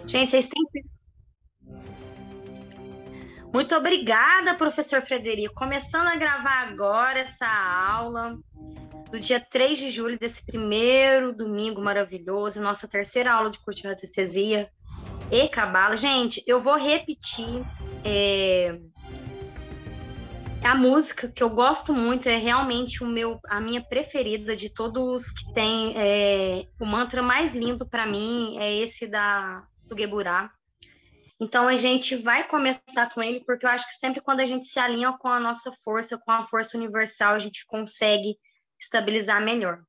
Gente, vocês têm. Muito obrigada, professor Frederico. Começando a gravar agora essa aula do dia 3 de julho, desse primeiro domingo maravilhoso, nossa terceira aula de curso de radiestesia e cabala. Gente, eu vou repetir a música que eu gosto muito, é realmente a minha preferida de todos que tem. O mantra mais lindo para mim é esse do Geburá. Então a gente vai começar com ele, porque eu acho que sempre quando a gente se alinha com a nossa força, com a força universal, a gente consegue estabilizar melhor.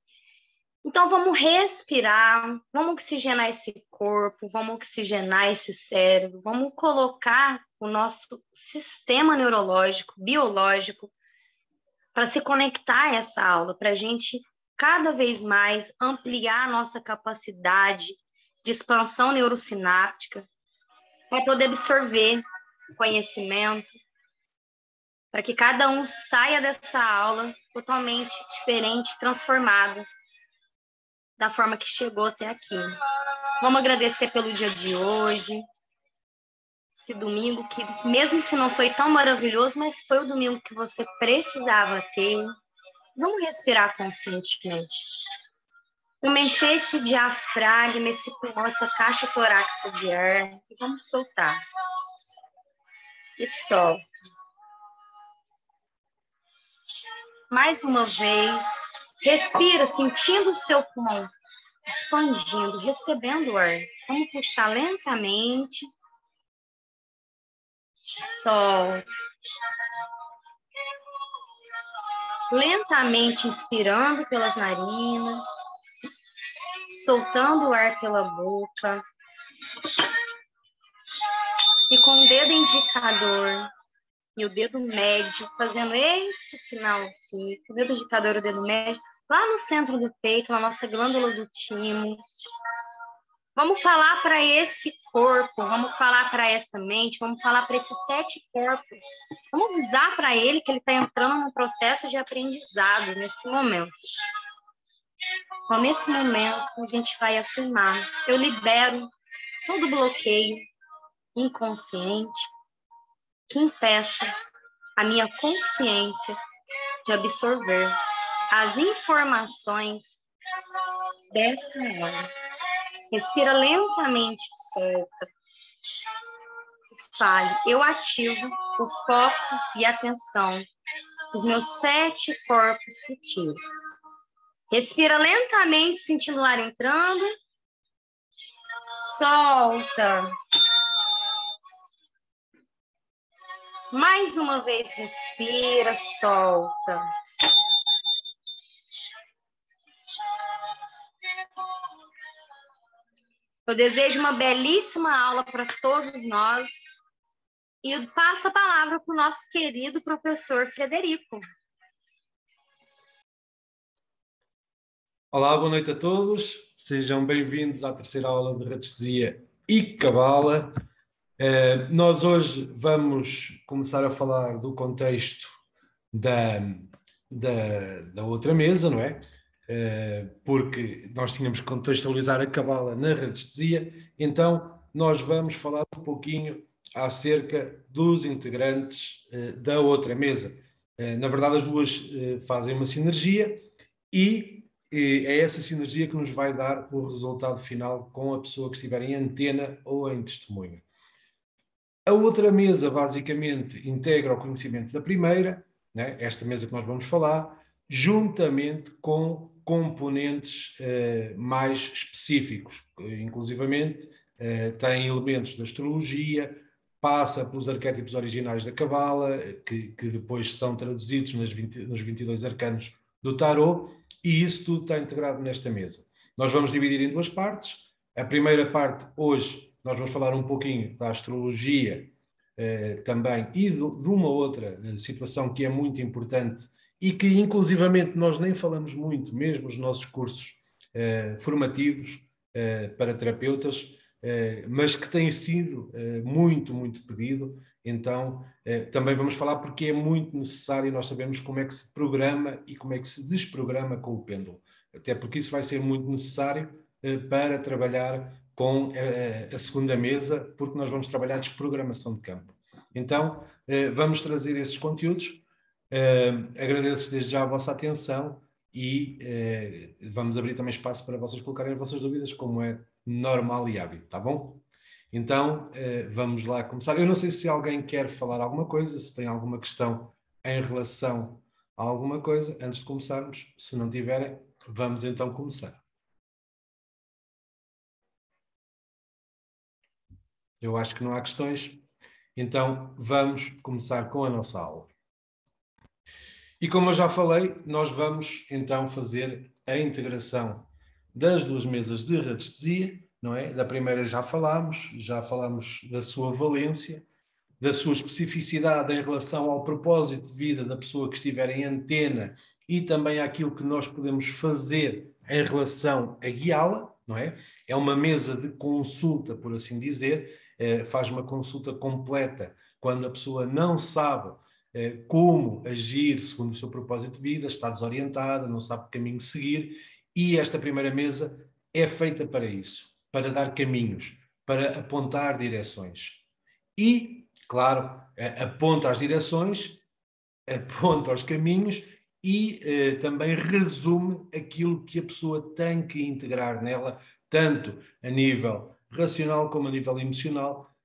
Então vamos respirar, vamos oxigenar esse corpo, vamos oxigenar esse cérebro, vamos colocar o nosso sistema neurológico, biológico, para se conectar a essa aula, para a gente cada vez mais ampliar a nossa capacidade de expansão neurosináptica, para poder absorver o conhecimento, para que cada um saia dessa aula totalmente diferente, transformado da forma que chegou até aqui. Vamos agradecer pelo dia de hoje, esse domingo que, mesmo se não foi tão maravilhoso, mas foi o domingo que você precisava ter. Vamos respirar conscientemente. Vamos encher esse diafragma, esse pulmão, essa caixa torácica de ar e vamos soltar. E solta. Mais uma vez, respira, sentindo o seu pulmão expandindo, recebendo o ar. Vamos puxar lentamente. Solta. Lentamente inspirando pelas narinas, soltando o ar pela boca. E com o dedo indicador e o dedo médio, fazendo esse sinal aqui, o dedo indicador e o dedo médio, lá no centro do peito, na nossa glândula do timo. Vamos falar para esse corpo, vamos falar para essa mente, vamos falar para esses 7 corpos. Vamos avisar para ele que ele está entrando num processo de aprendizado nesse momento. Então, nesse momento, a gente vai afirmar: eu libero todo bloqueio inconsciente que impeça a minha consciência de absorver as informações dessa hora. Respira lentamente, solta. Fale, eu ativo o foco e a atenção dos meus 7 corpos sutis. Respira lentamente, sentindo o ar entrando. Solta. Mais uma vez, respira, solta. Eu desejo uma belíssima aula para todos nós e passo a palavra para o nosso querido professor Frederico. Olá, boa noite a todos. Sejam bem-vindos à terceira aula de radiestesia e cabala. Nós hoje vamos começar a falar do contexto da outra mesa, não é? Porque nós tínhamos que contextualizar a cabala na radiestesia, então nós vamos falar um pouquinho acerca dos integrantes da outra mesa. Na verdade, as duas fazem uma sinergia e é essa sinergia que nos vai dar o resultado final com a pessoa que estiver em antena ou em testemunho. A outra mesa, basicamente, integra o conhecimento da primeira, né? Esta mesa que nós vamos falar, juntamente com componentes mais específicos. Inclusivamente, tem elementos da astrologia, passa pelos arquétipos originais da cabala, que depois são traduzidos nos 22 arcanos do tarot, e isso tudo está integrado nesta mesa. Nós vamos dividir em 2 partes. A primeira parte, hoje, nós vamos falar um pouquinho da astrologia também e de uma outra situação que é muito importante e que, inclusivamente, nós nem falamos muito, mesmo nos nossos cursos formativos para terapeutas, mas que tem sido muito, muito pedido. Então, também vamos falar porque é muito necessário nós sabermos como é que se programa e como é que se desprograma com o pêndulo. Até porque isso vai ser muito necessário para trabalhar com a segunda mesa, porque nós vamos trabalhar desprogramação de campo. Então, vamos trazer esses conteúdos. Agradeço desde já a vossa atenção e vamos abrir também espaço para vocês colocarem as vossas dúvidas, como é normal e hábito, tá bom? Então, vamos lá começar. Eu não sei se alguém quer falar alguma coisa, se tem alguma questão em relação a alguma coisa, antes de começarmos. Se não tiverem, vamos então começar. Eu acho que não há questões, então vamos começar com a nossa aula. E como eu já falei, nós vamos então fazer a integração das duas mesas de radiestesia, não é? Da primeira já falámos da sua valência, da sua especificidade em relação ao propósito de vida da pessoa que estiver em antena e também àquilo que nós podemos fazer em relação a guiá-la, não é? É uma mesa de consulta, por assim dizer, faz uma consulta completa quando a pessoa não sabe como agir segundo o seu propósito de vida, está desorientada, não sabe que caminho seguir, e esta primeira mesa é feita para isso, para dar caminhos, para apontar direções. E, claro, aponta as direções, aponta os caminhos e também resume aquilo que a pessoa tem que integrar nela, tanto a nível racional como a nível emocional,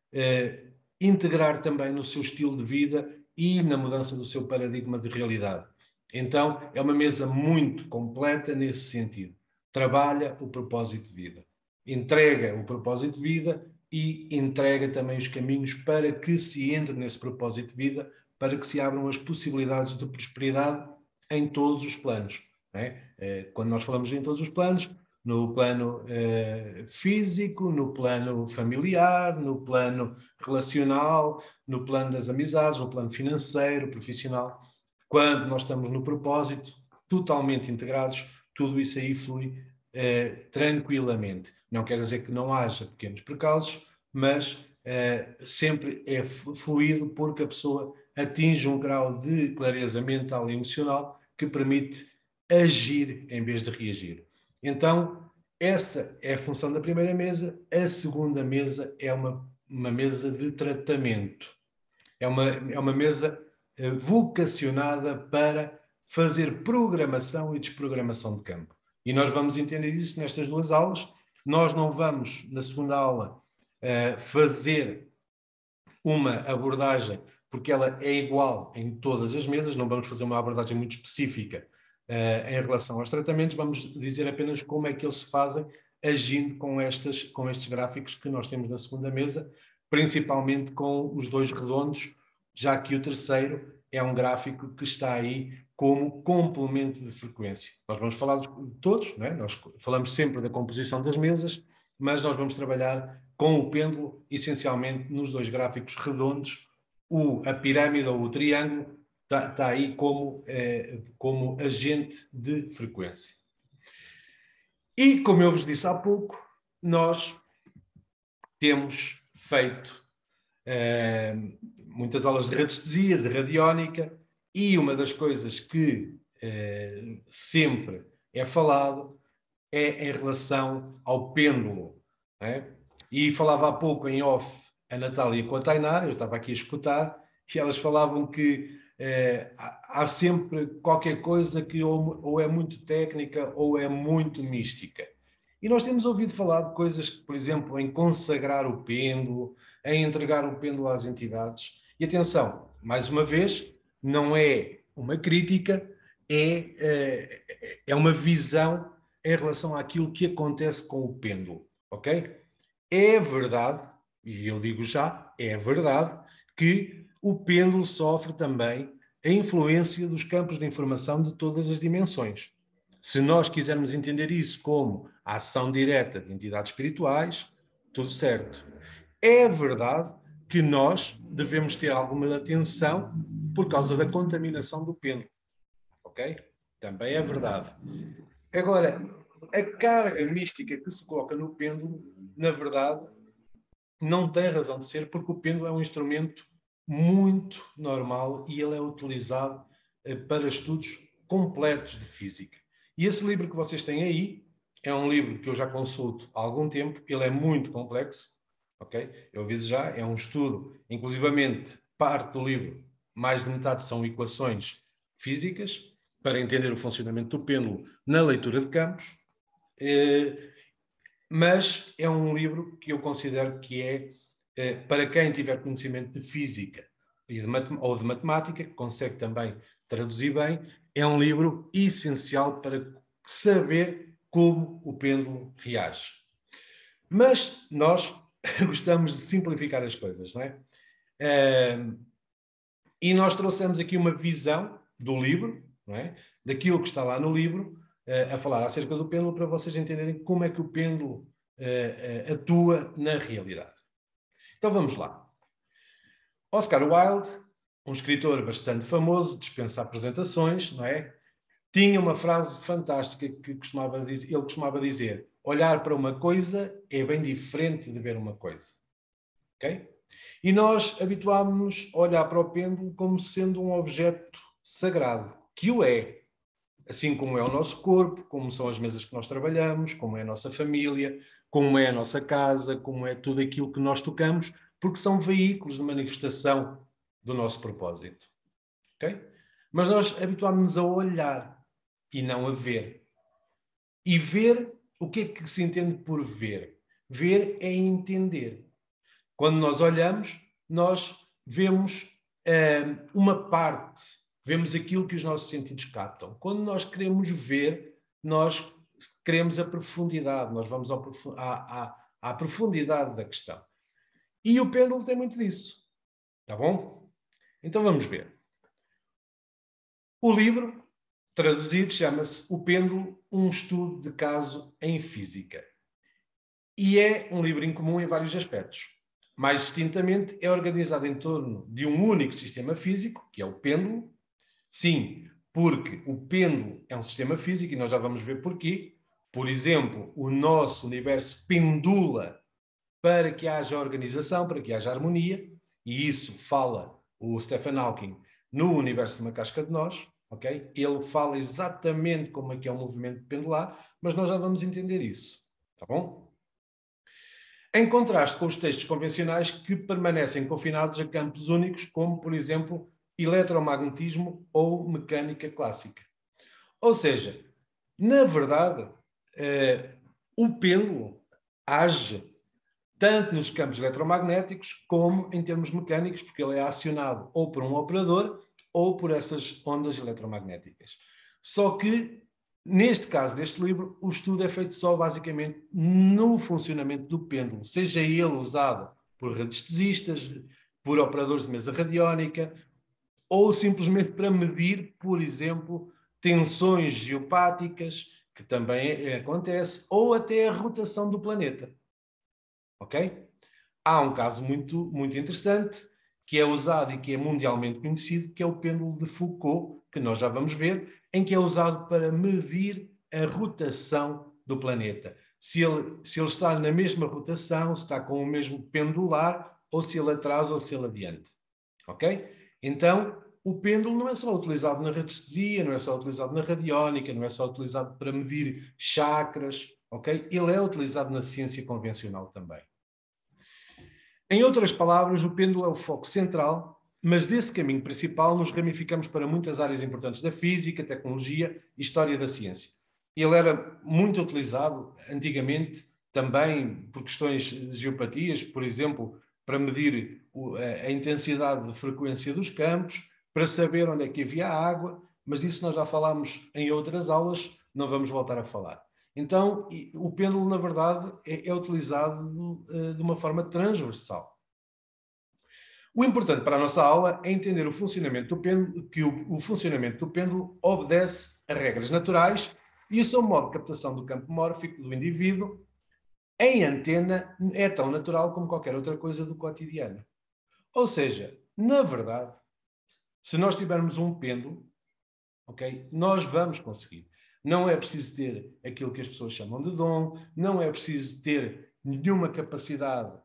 integrar também no seu estilo de vida e na mudança do seu paradigma de realidade. Então, é uma mesa muito completa nesse sentido. Trabalha o propósito de vida, entrega o propósito de vida e entrega também os caminhos para que se entre nesse propósito de vida, para que se abram as possibilidades de prosperidade em todos os planos. Não é? Quando nós falamos em todos os planos, no plano físico, no plano familiar, no plano relacional, no plano das amizades, no plano financeiro, profissional. Quando nós estamos no propósito, totalmente integrados, tudo isso aí flui tranquilamente. Não quer dizer que não haja pequenos percalços, mas sempre é fluido porque a pessoa atinge um grau de clareza mental e emocional que permite agir em vez de reagir. Então, essa é a função da primeira mesa. A segunda mesa é uma mesa de tratamento. É uma mesa vocacionada para fazer programação e desprogramação de campo. E nós vamos entender isso nestas duas aulas. Nós não vamos, na segunda aula, fazer uma abordagem, porque ela é igual em todas as mesas, não vamos fazer uma abordagem muito específica em relação aos tratamentos, vamos dizer apenas como é que eles se fazem agindo com estes gráficos que nós temos na segunda mesa, principalmente com os dois redondos, já que o terceiro é um gráfico que está aí como complemento de frequência. Nós vamos falar de todos, não é? Nós falamos sempre da composição das mesas, mas nós vamos trabalhar com o pêndulo, essencialmente nos dois gráficos redondos, a pirâmide ou o triângulo está aí como agente de frequência. E, como eu vos disse há pouco, nós temos feito muitas aulas de radiestesia, de radiónica, e uma das coisas que sempre é falado é em relação ao pêndulo. Não é? E falava há pouco em off a Natália com a Tainara, eu estava aqui a escutar, e elas falavam que há sempre qualquer coisa que ou é muito técnica ou é muito mística. E nós temos ouvido falar de coisas que, por exemplo, em consagrar o pêndulo, em entregar o pêndulo às entidades. E atenção, mais uma vez, não é uma crítica, é uma visão em relação àquilo que acontece com o pêndulo, ok? É verdade, e eu digo já, é verdade, que o pêndulo sofre também a influência dos campos de informação de todas as dimensões. Se nós quisermos entender isso como a ação direta de entidades espirituais, tudo certo. É verdade que nós devemos ter alguma atenção por causa da contaminação do pêndulo, ok? Também é verdade. Agora, a carga mística que se coloca no pêndulo, na verdade, não tem razão de ser, porque o pêndulo é um instrumento muito normal e ele é utilizado para estudos completos de física. E esse livro que vocês têm aí é um livro que eu já consulto há algum tempo, ele é muito complexo, ok? Eu aviso já, é um estudo, inclusivamente parte do livro, mais de metade são equações físicas, para entender o funcionamento do pêndulo na leitura de campos, mas é um livro que eu considero que para quem tiver conhecimento de física ou de matemática, que consegue também traduzir bem, é um livro essencial para saber como o pêndulo reage. Mas nós gostamos de simplificar as coisas, não é? E nós trouxemos aqui uma visão do livro, não é? Daquilo que está lá no livro, a falar acerca do pêndulo, para vocês entenderem como é que o pêndulo atua na realidade. Então vamos lá. Oscar Wilde, um escritor bastante famoso, dispensa apresentações, não é? Tinha uma frase fantástica que ele costumava dizer: olhar para uma coisa é bem diferente de ver uma coisa. Ok? E nós habituámos-nos a olhar para o pêndulo como sendo um objeto sagrado, que o é. Assim como é o nosso corpo, como são as mesas que nós trabalhamos, como é a nossa família, como é a nossa casa, como é tudo aquilo que nós tocamos, porque são veículos de manifestação do nosso propósito. Ok? Mas nós habituámos-nos a olhar e não a ver. E ver, o que é que se entende por ver? Ver é entender. Quando nós olhamos, nós vemos uma parte, vemos aquilo que os nossos sentidos captam. Quando nós queremos ver, nós queremos a profundidade, nós vamos à profundidade da questão. E o pêndulo tem muito disso. Tá bom? Então vamos ver. O livro, traduzido, chama-se O Pêndulo, um estudo de caso em física. E é um livro incomum em vários aspectos. Mais distintamente, é organizado em torno de um único sistema físico, que é o pêndulo. Sim, porque o pêndulo é um sistema físico e nós já vamos ver porquê. Por exemplo, o nosso universo pendula para que haja organização, para que haja harmonia, e isso fala o Stephen Hawking no Universo de uma Casca de Nós, ok? Ele fala exatamente como é que é o movimento pendular, mas nós já vamos entender isso, tá bom? Em contraste com os textos convencionais que permanecem confinados a campos únicos, como, por exemplo, eletromagnetismo ou mecânica clássica. Ou seja, na verdade, o pêndulo age tanto nos campos eletromagnéticos como em termos mecânicos, porque ele é acionado ou por um operador ou por essas ondas eletromagnéticas. Só que, neste caso deste livro, o estudo é feito só basicamente no funcionamento do pêndulo, seja ele usado por radiestesistas, por operadores de mesa radiónica, ou simplesmente para medir, por exemplo, tensões geopáticas, que também acontece, ou até a rotação do planeta. Ok? Há um caso muito, muito interessante, que é usado e que é mundialmente conhecido, que é o pêndulo de Foucault, que nós já vamos ver, em que é usado para medir a rotação do planeta. Se ele está na mesma rotação, se está com o mesmo pendular, ou se ele atrasa ou se ele adianta. Ok? Então, o pêndulo não é só utilizado na radiestesia, não é só utilizado na radiónica, não é só utilizado para medir chakras, ok? Ele é utilizado na ciência convencional também. Em outras palavras, o pêndulo é o foco central, mas desse caminho principal nos ramificamos para muitas áreas importantes da física, tecnologia e história da ciência. Ele era muito utilizado antigamente também por questões de geopatias, por exemplo, para medir a intensidade de frequência dos campos, para saber onde é que havia água, mas disso nós já falámos em outras aulas, não vamos voltar a falar. Então, o pêndulo, na verdade, é utilizado de uma forma transversal. O importante para a nossa aula é entender o funcionamento do pêndulo, que o funcionamento do pêndulo obedece a regras naturais e o seu modo de captação do campo mórfico do indivíduo em antena é tão natural como qualquer outra coisa do cotidiano. Ou seja, na verdade, se nós tivermos um pêndulo, ok, nós vamos conseguir. Não é preciso ter aquilo que as pessoas chamam de dom, não é preciso ter nenhuma capacidade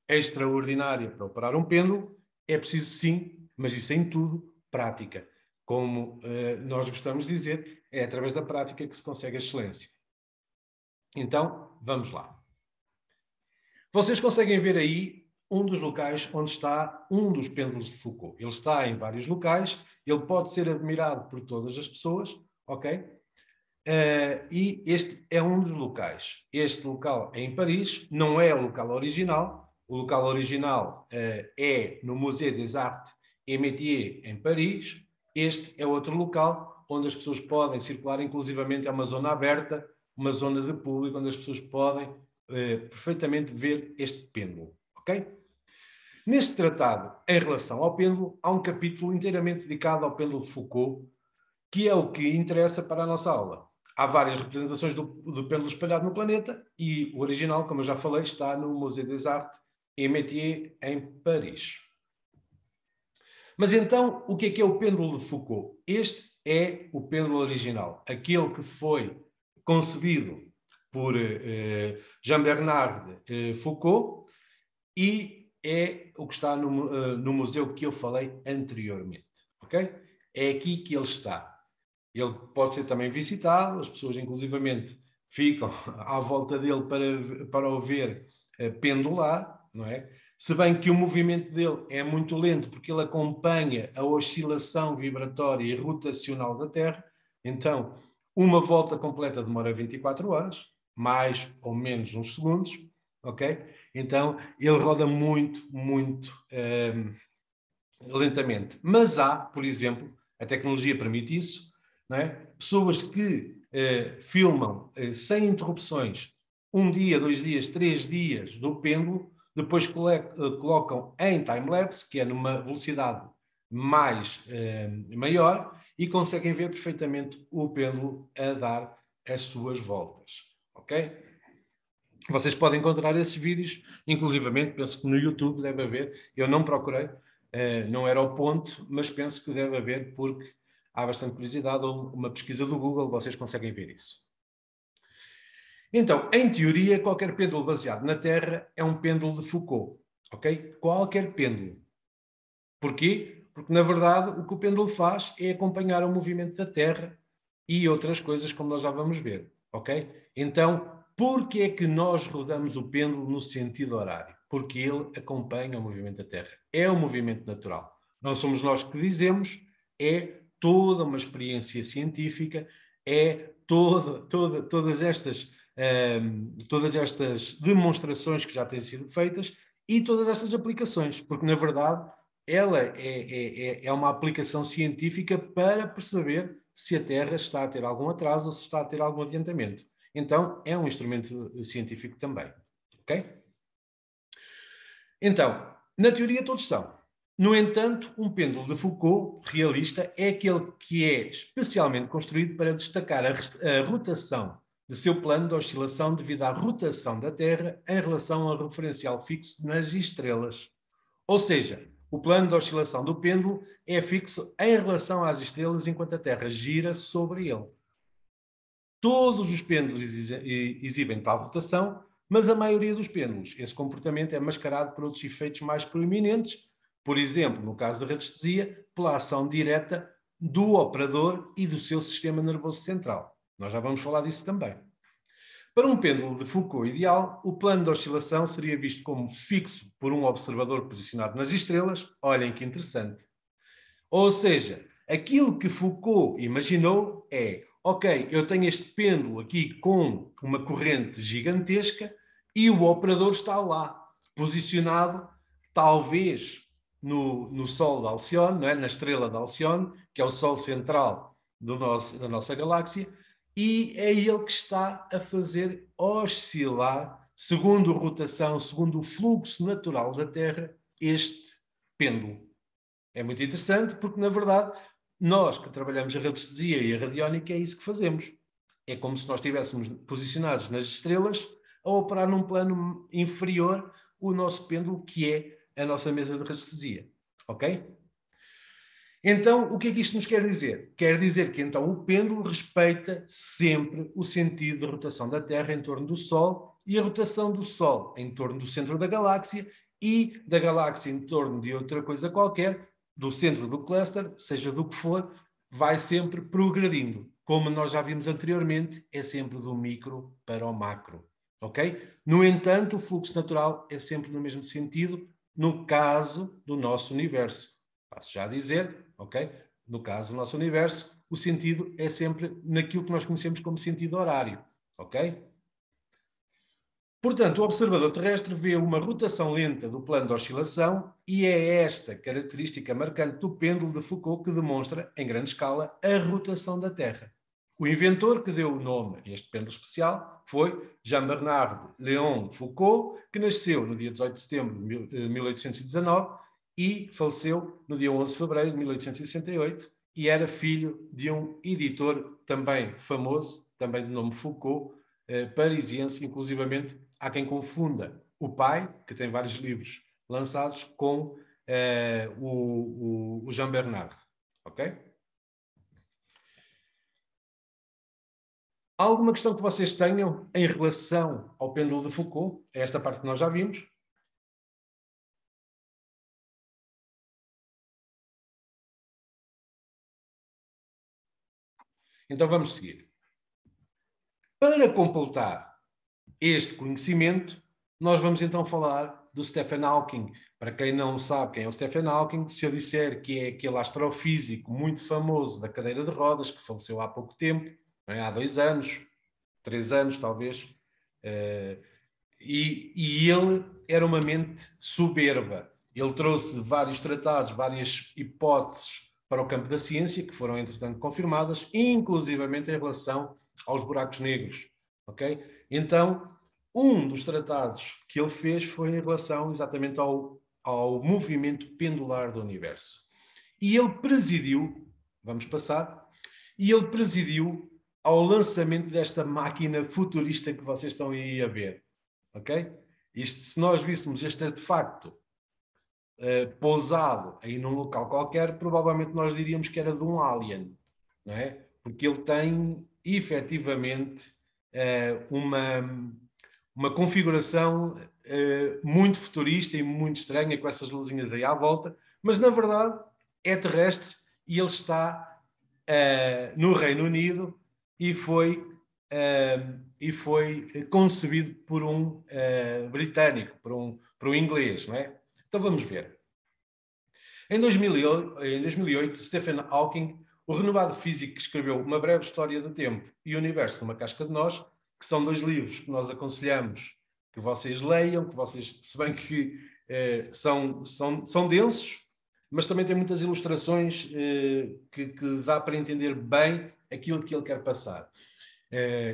extraordinária para operar um pêndulo, é preciso sim, mas isso em tudo, prática. Como nós gostamos de dizer, é através da prática que se consegue a excelência. Então, vamos lá. Vocês conseguem ver aí um dos locais onde está um dos pêndulos de Foucault. Ele está em vários locais, ele pode ser admirado por todas as pessoas, ok? E este é um dos locais. Este local é em Paris, não é o local original. O local original é no Musée des Arts et Métiers, em Paris. Este é outro local onde as pessoas podem circular, inclusivamente é uma zona aberta, uma zona de público, onde as pessoas podem perfeitamente ver este pêndulo. Ok? Neste tratado, em relação ao pêndulo, há um capítulo inteiramente dedicado ao pêndulo de Foucault, que é o que interessa para a nossa aula. Há várias representações do pêndulo espalhado no planeta e o original, como eu já falei, está no Musée des Arts et Métiers, em Paris. Mas então, o que é o pêndulo de Foucault? Este é o pêndulo original, aquele que foi concebido por Jean-Bernard Foucault e é o que está no museu que eu falei anteriormente. Okay? É aqui que ele está. Ele pode ser também visitado, as pessoas inclusivamente ficam à volta dele para o ver pendular, não é? Se bem que o movimento dele é muito lento, porque ele acompanha a oscilação vibratória e rotacional da Terra, então uma volta completa demora 24 horas, mais ou menos uns segundos, ok? Então ele roda muito, muito lentamente. Mas há, por exemplo, a tecnologia permite isso, não é? Pessoas que filmam sem interrupções 1 dia, 2 dias, 3 dias do pêndulo, depois colocam em time-lapse, que é numa velocidade maior, e conseguem ver perfeitamente o pêndulo a dar as suas voltas. Ok? Vocês podem encontrar esses vídeos, inclusivamente, penso que no YouTube deve haver, eu não procurei, não era o ponto, mas penso que deve haver porque há bastante curiosidade, ou uma pesquisa do Google, vocês conseguem ver isso. Então, em teoria, qualquer pêndulo baseado na Terra é um pêndulo de Foucault, ok? Qualquer pêndulo. Porquê? Porque, na verdade, o que o pêndulo faz é acompanhar o movimento da Terra e outras coisas, como nós já vamos ver, ok? Então, por que é que nós rodamos o pêndulo no sentido horário? Porque ele acompanha o movimento da Terra. É um movimento natural. Não somos nós que dizemos, é toda uma experiência científica, é todas estas demonstrações que já têm sido feitas e todas estas aplicações, porque, na verdade, ela é uma aplicação científica para perceber se a Terra está a ter algum atraso ou se está a ter algum adiantamento. Então, é um instrumento científico também. Ok? Então, na teoria todos são. No entanto, um pêndulo de Foucault realista é aquele que é especialmente construído para destacar a rotação de seu plano de oscilação devido à rotação da Terra em relação ao referencial fixo nas estrelas. Ou seja, o plano de oscilação do pêndulo é fixo em relação às estrelas enquanto a Terra gira sobre ele. Todos os pêndulos exibem tal rotação, mas a maioria dos pêndulos, esse comportamento é mascarado por outros efeitos mais proeminentes, por exemplo, no caso da radiestesia, pela ação direta do operador e do seu sistema nervoso central. Nós já vamos falar disso também. Para um pêndulo de Foucault ideal, o plano de oscilação seria visto como fixo por um observador posicionado nas estrelas. Olhem que interessante. Ou seja, aquilo que Foucault imaginou é: ok, eu tenho este pêndulo aqui com uma corrente gigantesca e o operador está lá, posicionado talvez no Sol de Alcione, não é? Na estrela de Alcione, que é o Sol central da nossa galáxia, e é ele que está a fazer oscilar, segundo a rotação, segundo o fluxo natural da Terra, este pêndulo. É muito interessante porque, na verdade, nós que trabalhamos a radiestesia e a radiónica é isso que fazemos. É como se nós estivéssemos posicionados nas estrelas a operar num plano inferior o nosso pêndulo, que é a nossa mesa de radiestesia. Ok? Então, o que é que isto nos quer dizer? Quer dizer que, então, o pêndulo respeita sempre o sentido de rotação da Terra em torno do Sol e a rotação do Sol em torno do centro da galáxia e da galáxia em torno de outra coisa qualquer, do centro do cluster, seja do que for, vai sempre progredindo. Como nós já vimos anteriormente, é sempre do micro para o macro. Ok? No entanto, o fluxo natural é sempre no mesmo sentido, no caso do nosso universo. Passo já a dizer, ok? No caso do nosso universo, o sentido é sempre naquilo que nós conhecemos como sentido horário. Ok? Portanto, o observador terrestre vê uma rotação lenta do plano de oscilação e é esta característica marcante do pêndulo de Foucault que demonstra, em grande escala, a rotação da Terra. O inventor que deu o nome a este pêndulo especial foi Jean-Bernard Léon Foucault, que nasceu no dia 18 de setembro de 1819 e faleceu no dia 11 de fevereiro de 1868 e era filho de um editor também famoso, também de nome Foucault, parisiense, inclusivamente. Há quem confunda o pai, que tem vários livros lançados, com o Jean Bernard. Ok? Há alguma questão que vocês tenham em relação ao pêndulo de Foucault? É esta parte que nós já vimos. Então vamos seguir. Para completar este conhecimento, nós vamos então falar do Stephen Hawking. Para quem não sabe quem é o Stephen Hawking, se eu disser que é aquele astrofísico muito famoso da cadeira de rodas, que faleceu há pouco tempo, há 2 anos, 3 anos talvez, e ele era uma mente soberba. Ele trouxe vários tratados, várias hipóteses para o campo da ciência, que foram, entretanto, confirmadas, inclusivamente em relação aos buracos negros. Ok? Então, um dos tratados que ele fez foi em relação exatamente ao movimento pendular do universo. E ele presidiu, vamos passar, e ele presidiu ao lançamento desta máquina futurista que vocês estão aí a ver. Ok? Isto, se nós víssemos este artefacto pousado aí num local qualquer, provavelmente nós diríamos que era de um alien, não é? Porque ele tem efetivamente uma configuração muito futurista e muito estranha, com essas luzinhas aí à volta, mas na verdade é terrestre e ele está no Reino Unido e foi concebido por um britânico, por um inglês, não é? Então vamos ver. Em 2008, Stephen Hawking, o renomado físico que escreveu Uma Breve História do Tempo e o Universo numa Casca de Nós, que são 2 livros que nós aconselhamos que vocês leiam, que vocês, se bem que são densos, mas também tem muitas ilustrações que dá para entender bem aquilo que ele quer passar.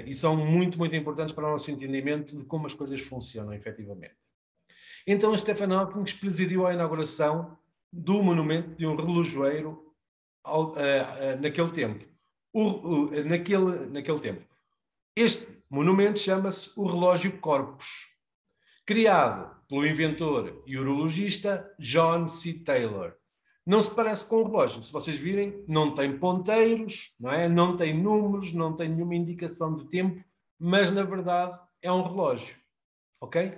E são muito, muito importantes para o nosso entendimento de como as coisas funcionam, efetivamente. Então, Stephen Hawking presidiu a inauguração do monumento de um relojoeiro naquele tempo. Naquele tempo. Este monumento chama-se o Relógio Corpus, criado pelo inventor e urologista John C. Taylor. Não se parece com um relógio. Se vocês virem, não tem ponteiros, não é? Não tem números, não tem nenhuma indicação de tempo, mas na verdade é um relógio. Ok?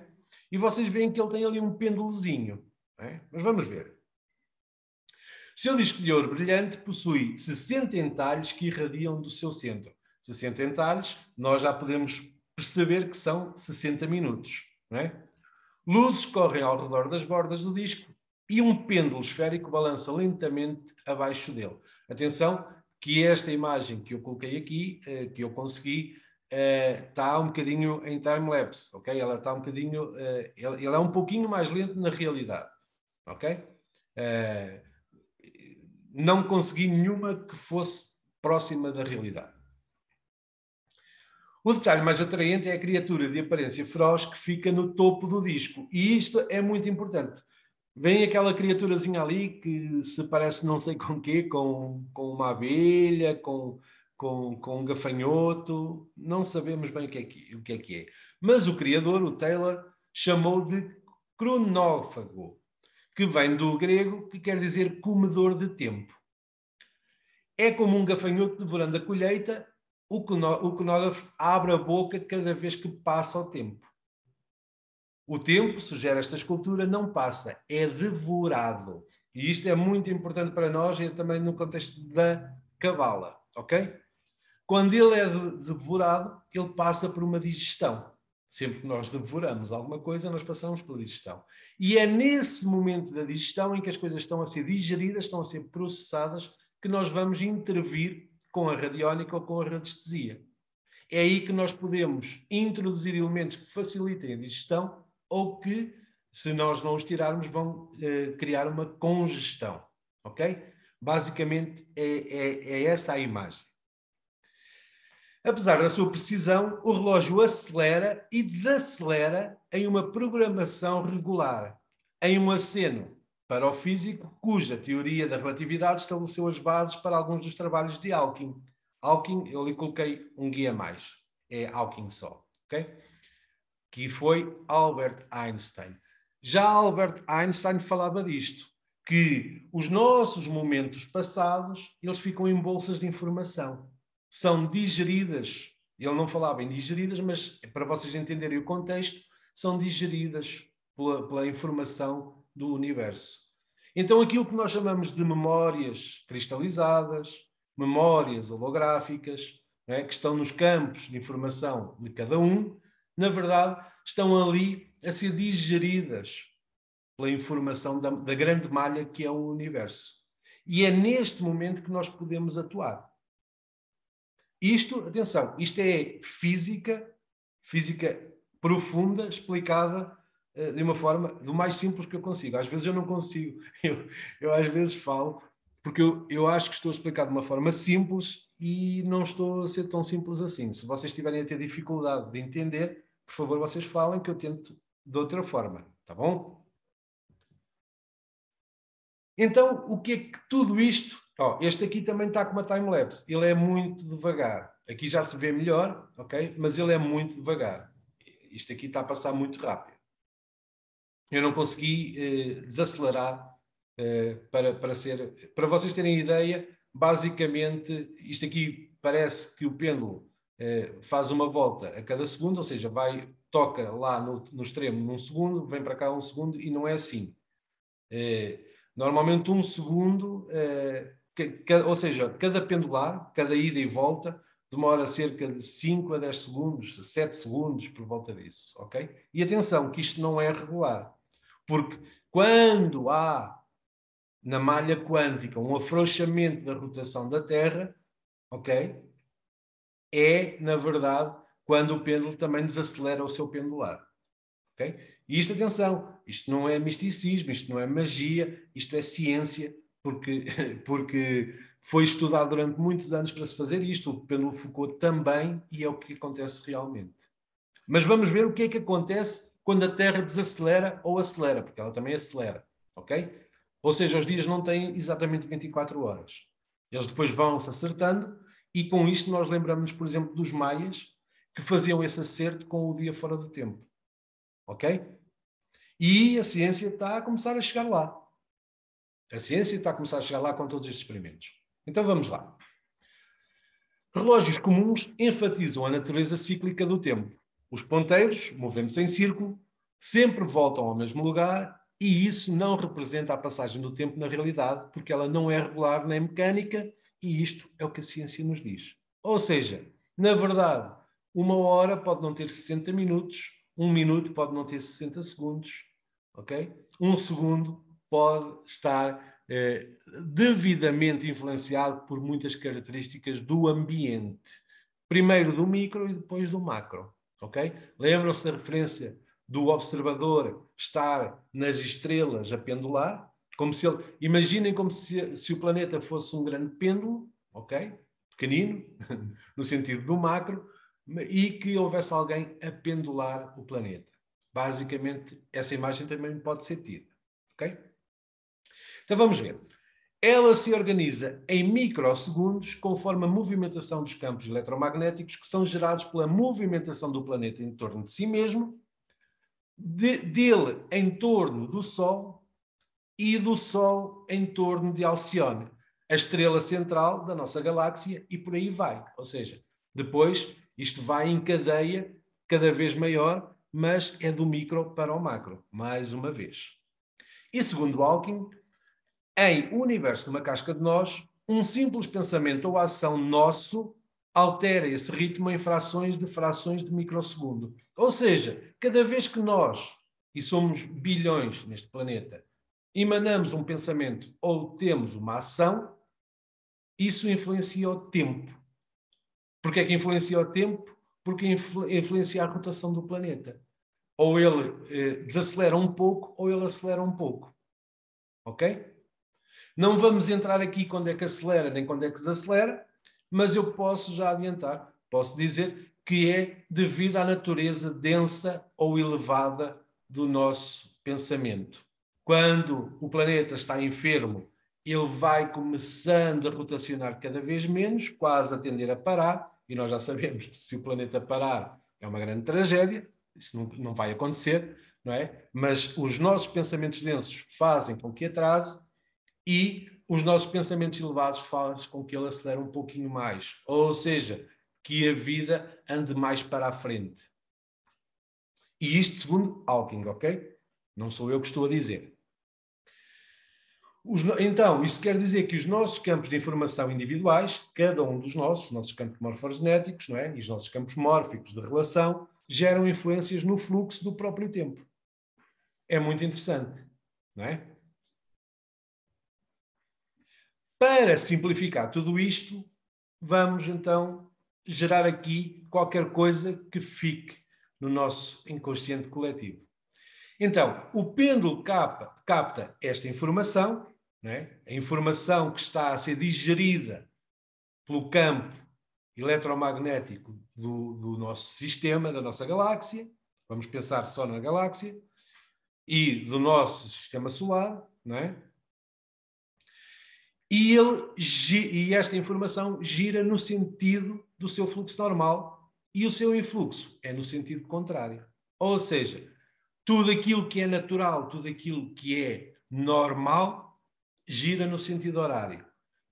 E vocês veem que ele tem ali um pêndulozinho. Não é? Mas vamos ver. O seu disco de ouro brilhante possui 60 entalhes que irradiam do seu centro. 60 entalhes, nós já podemos perceber que são 60 minutos. Não é? Luzes correm ao redor das bordas do disco e um pêndulo esférico balança lentamente abaixo dele. Atenção que esta imagem que eu coloquei aqui, que eu consegui, está um bocadinho em time-lapse, ok? Ela está um bocadinho... ele é um pouquinho mais lento na realidade, ok? Não consegui nenhuma que fosse próxima da realidade. O detalhe mais atraente é a criatura de aparência feroz que fica no topo do disco. E isto é muito importante. Vem aquela criaturazinha ali que se parece não sei com quê, com uma abelha, com um gafanhoto. Não sabemos bem o que é que é. Mas o criador, o Taylor, chamou de cronófago, que vem do grego, que quer dizer comedor de tempo. É como um gafanhoto devorando a colheita. O cronógrafo abre a boca cada vez que passa o tempo. O tempo, sugere esta escultura, não passa, é devorado. E isto é muito importante para nós e também no contexto da Kabbalah, ok? Quando ele é devorado, ele passa por uma digestão. Sempre que nós devoramos alguma coisa, nós passamos pela digestão. E é nesse momento da digestão em que as coisas estão a ser digeridas, estão a ser processadas, que nós vamos intervir com a radiónica ou com a radiestesia. É aí que nós podemos introduzir elementos que facilitem a digestão ou que, se nós não os tirarmos, vão criar uma congestão. Ok? Basicamente, é essa a imagem. Apesar da sua precisão, o relógio acelera e desacelera em uma programação regular, em um aceno para o físico, cuja teoria da relatividade estabeleceu as bases para alguns dos trabalhos de Hawking. Hawking, eu lhe coloquei um guia a mais. É Hawking só, ok? Que foi Albert Einstein. Já Albert Einstein falava disto, que os nossos momentos passados, eles ficam em bolsas de informação. São digeridas, ele não falava em digeridas, mas para vocês entenderem o contexto, são digeridas pela informação do universo. Então aquilo que nós chamamos de memórias cristalizadas, memórias holográficas, que estão nos campos de informação de cada um, na verdade, estão ali a ser digeridas pela informação da grande malha que é o universo. E é neste momento que nós podemos atuar. Isto, atenção, isto é física profunda, explicada de uma forma do mais simples que eu consigo. Às vezes eu não consigo. Eu às vezes falo, porque eu acho que estou a explicar de uma forma simples e não estou a ser tão simples assim. Se vocês estiverem a ter dificuldade de entender, por favor, vocês falem que eu tento de outra forma. Tá bom? Então, o que é que tudo isto... este aqui também está com uma time-lapse. Ele é muito devagar. Aqui já se vê melhor, ok? Mas ele é muito devagar. Isto aqui está a passar muito rápido. Eu não consegui desacelerar para vocês terem ideia. Basicamente, isto aqui parece que o pêndulo faz uma volta a cada segundo, ou seja, toca lá no extremo num segundo, vem para cá um segundo e não é assim. Normalmente um segundo, ou seja, cada pendular, cada ida e volta, demora cerca de 5 a 10 segundos, 7 segundos por volta disso, ok? E atenção, que isto não é regular, porque quando há na malha quântica um afrouxamento da rotação da Terra, ok? É, na verdade, quando o pêndulo também desacelera o seu pendular, ok? E isto, atenção, isto não é misticismo, isto não é magia, isto é ciência, porque foi estudado durante muitos anos para se fazer isto. O pêndulo Foucault também, e é o que acontece realmente. Mas vamos ver o que é que acontece quando a Terra desacelera ou acelera, porque ela também acelera, ok? Ou seja, os dias não têm exatamente 24 horas. Eles depois vão-se acertando e com isto nós lembramos, por exemplo, dos maias que faziam esse acerto com o dia fora do tempo. Ok? E a ciência está a começar a chegar lá. A ciência está a começar a chegar lá com todos estes experimentos. Então vamos lá. Relógios comuns enfatizam a natureza cíclica do tempo. Os ponteiros, movendo-se em círculo, sempre voltam ao mesmo lugar e isso não representa a passagem do tempo na realidade, porque ela não é regular nem mecânica e isto é o que a ciência nos diz. Ou seja, na verdade, uma hora pode não ter 60 minutos, um minuto pode não ter 60 segundos, ok? Um segundo pode estar devidamente influenciado por muitas características do ambiente. Primeiro do micro e depois do macro. Okay? Lembram-se da referência do observador estar nas estrelas a pendular? Imaginem como se o planeta fosse um grande pêndulo, ok? Pequenino, no sentido do macro, e que houvesse alguém a pendular o planeta. Basicamente, essa imagem também pode ser tida. Ok? Então vamos ver. Ela se organiza em microsegundos conforme a movimentação dos campos eletromagnéticos que são gerados pela movimentação do planeta em torno de si mesmo, dele em torno do Sol e do Sol em torno de Alcione, a estrela central da nossa galáxia, e por aí vai. Ou seja, depois isto vai em cadeia cada vez maior, mas é do micro para o macro, mais uma vez. E segundo Hawking, em O Universo de uma Casca de Nós, um simples pensamento ou ação nosso altera esse ritmo em frações de microsegundo. Ou seja, cada vez que nós, e somos bilhões neste planeta, emanamos um pensamento ou temos uma ação, isso influencia o tempo. Porquê é que influencia o tempo? Porque influencia a rotação do planeta. Ou ele desacelera um pouco, ou ele acelera um pouco. Ok? Não vamos entrar aqui quando é que acelera, nem quando é que desacelera, mas eu posso já adiantar, posso dizer que é devido à natureza densa ou elevada do nosso pensamento. Quando o planeta está enfermo, ele vai começando a rotacionar cada vez menos, quase a tender a parar, e nós já sabemos que se o planeta parar é uma grande tragédia, isso não vai acontecer, não é? Mas os nossos pensamentos densos fazem com que atrase, e os nossos pensamentos elevados fazem com que ele acelere um pouquinho mais. Ou seja, que a vida ande mais para a frente. E isto segundo Hawking, ok? Não sou eu que estou a dizer. Então, isso quer dizer que os nossos campos de informação individuais, cada um dos nossos campos morfogenéticos, não é? E os nossos campos mórficos de relação, geram influências no fluxo do próprio tempo. É muito interessante, não é? Para simplificar tudo isto, vamos então gerar aqui qualquer coisa que fique no nosso inconsciente coletivo. Então, o pêndulo capta esta informação, não é? A informação que está a ser digerida pelo campo eletromagnético do nosso sistema, da nossa galáxia, vamos pensar só na galáxia, e do nosso sistema solar, não é? E esta informação gira no sentido do seu fluxo normal e o seu influxo é no sentido contrário. Ou seja, tudo aquilo que é natural, tudo aquilo que é normal, gira no sentido horário.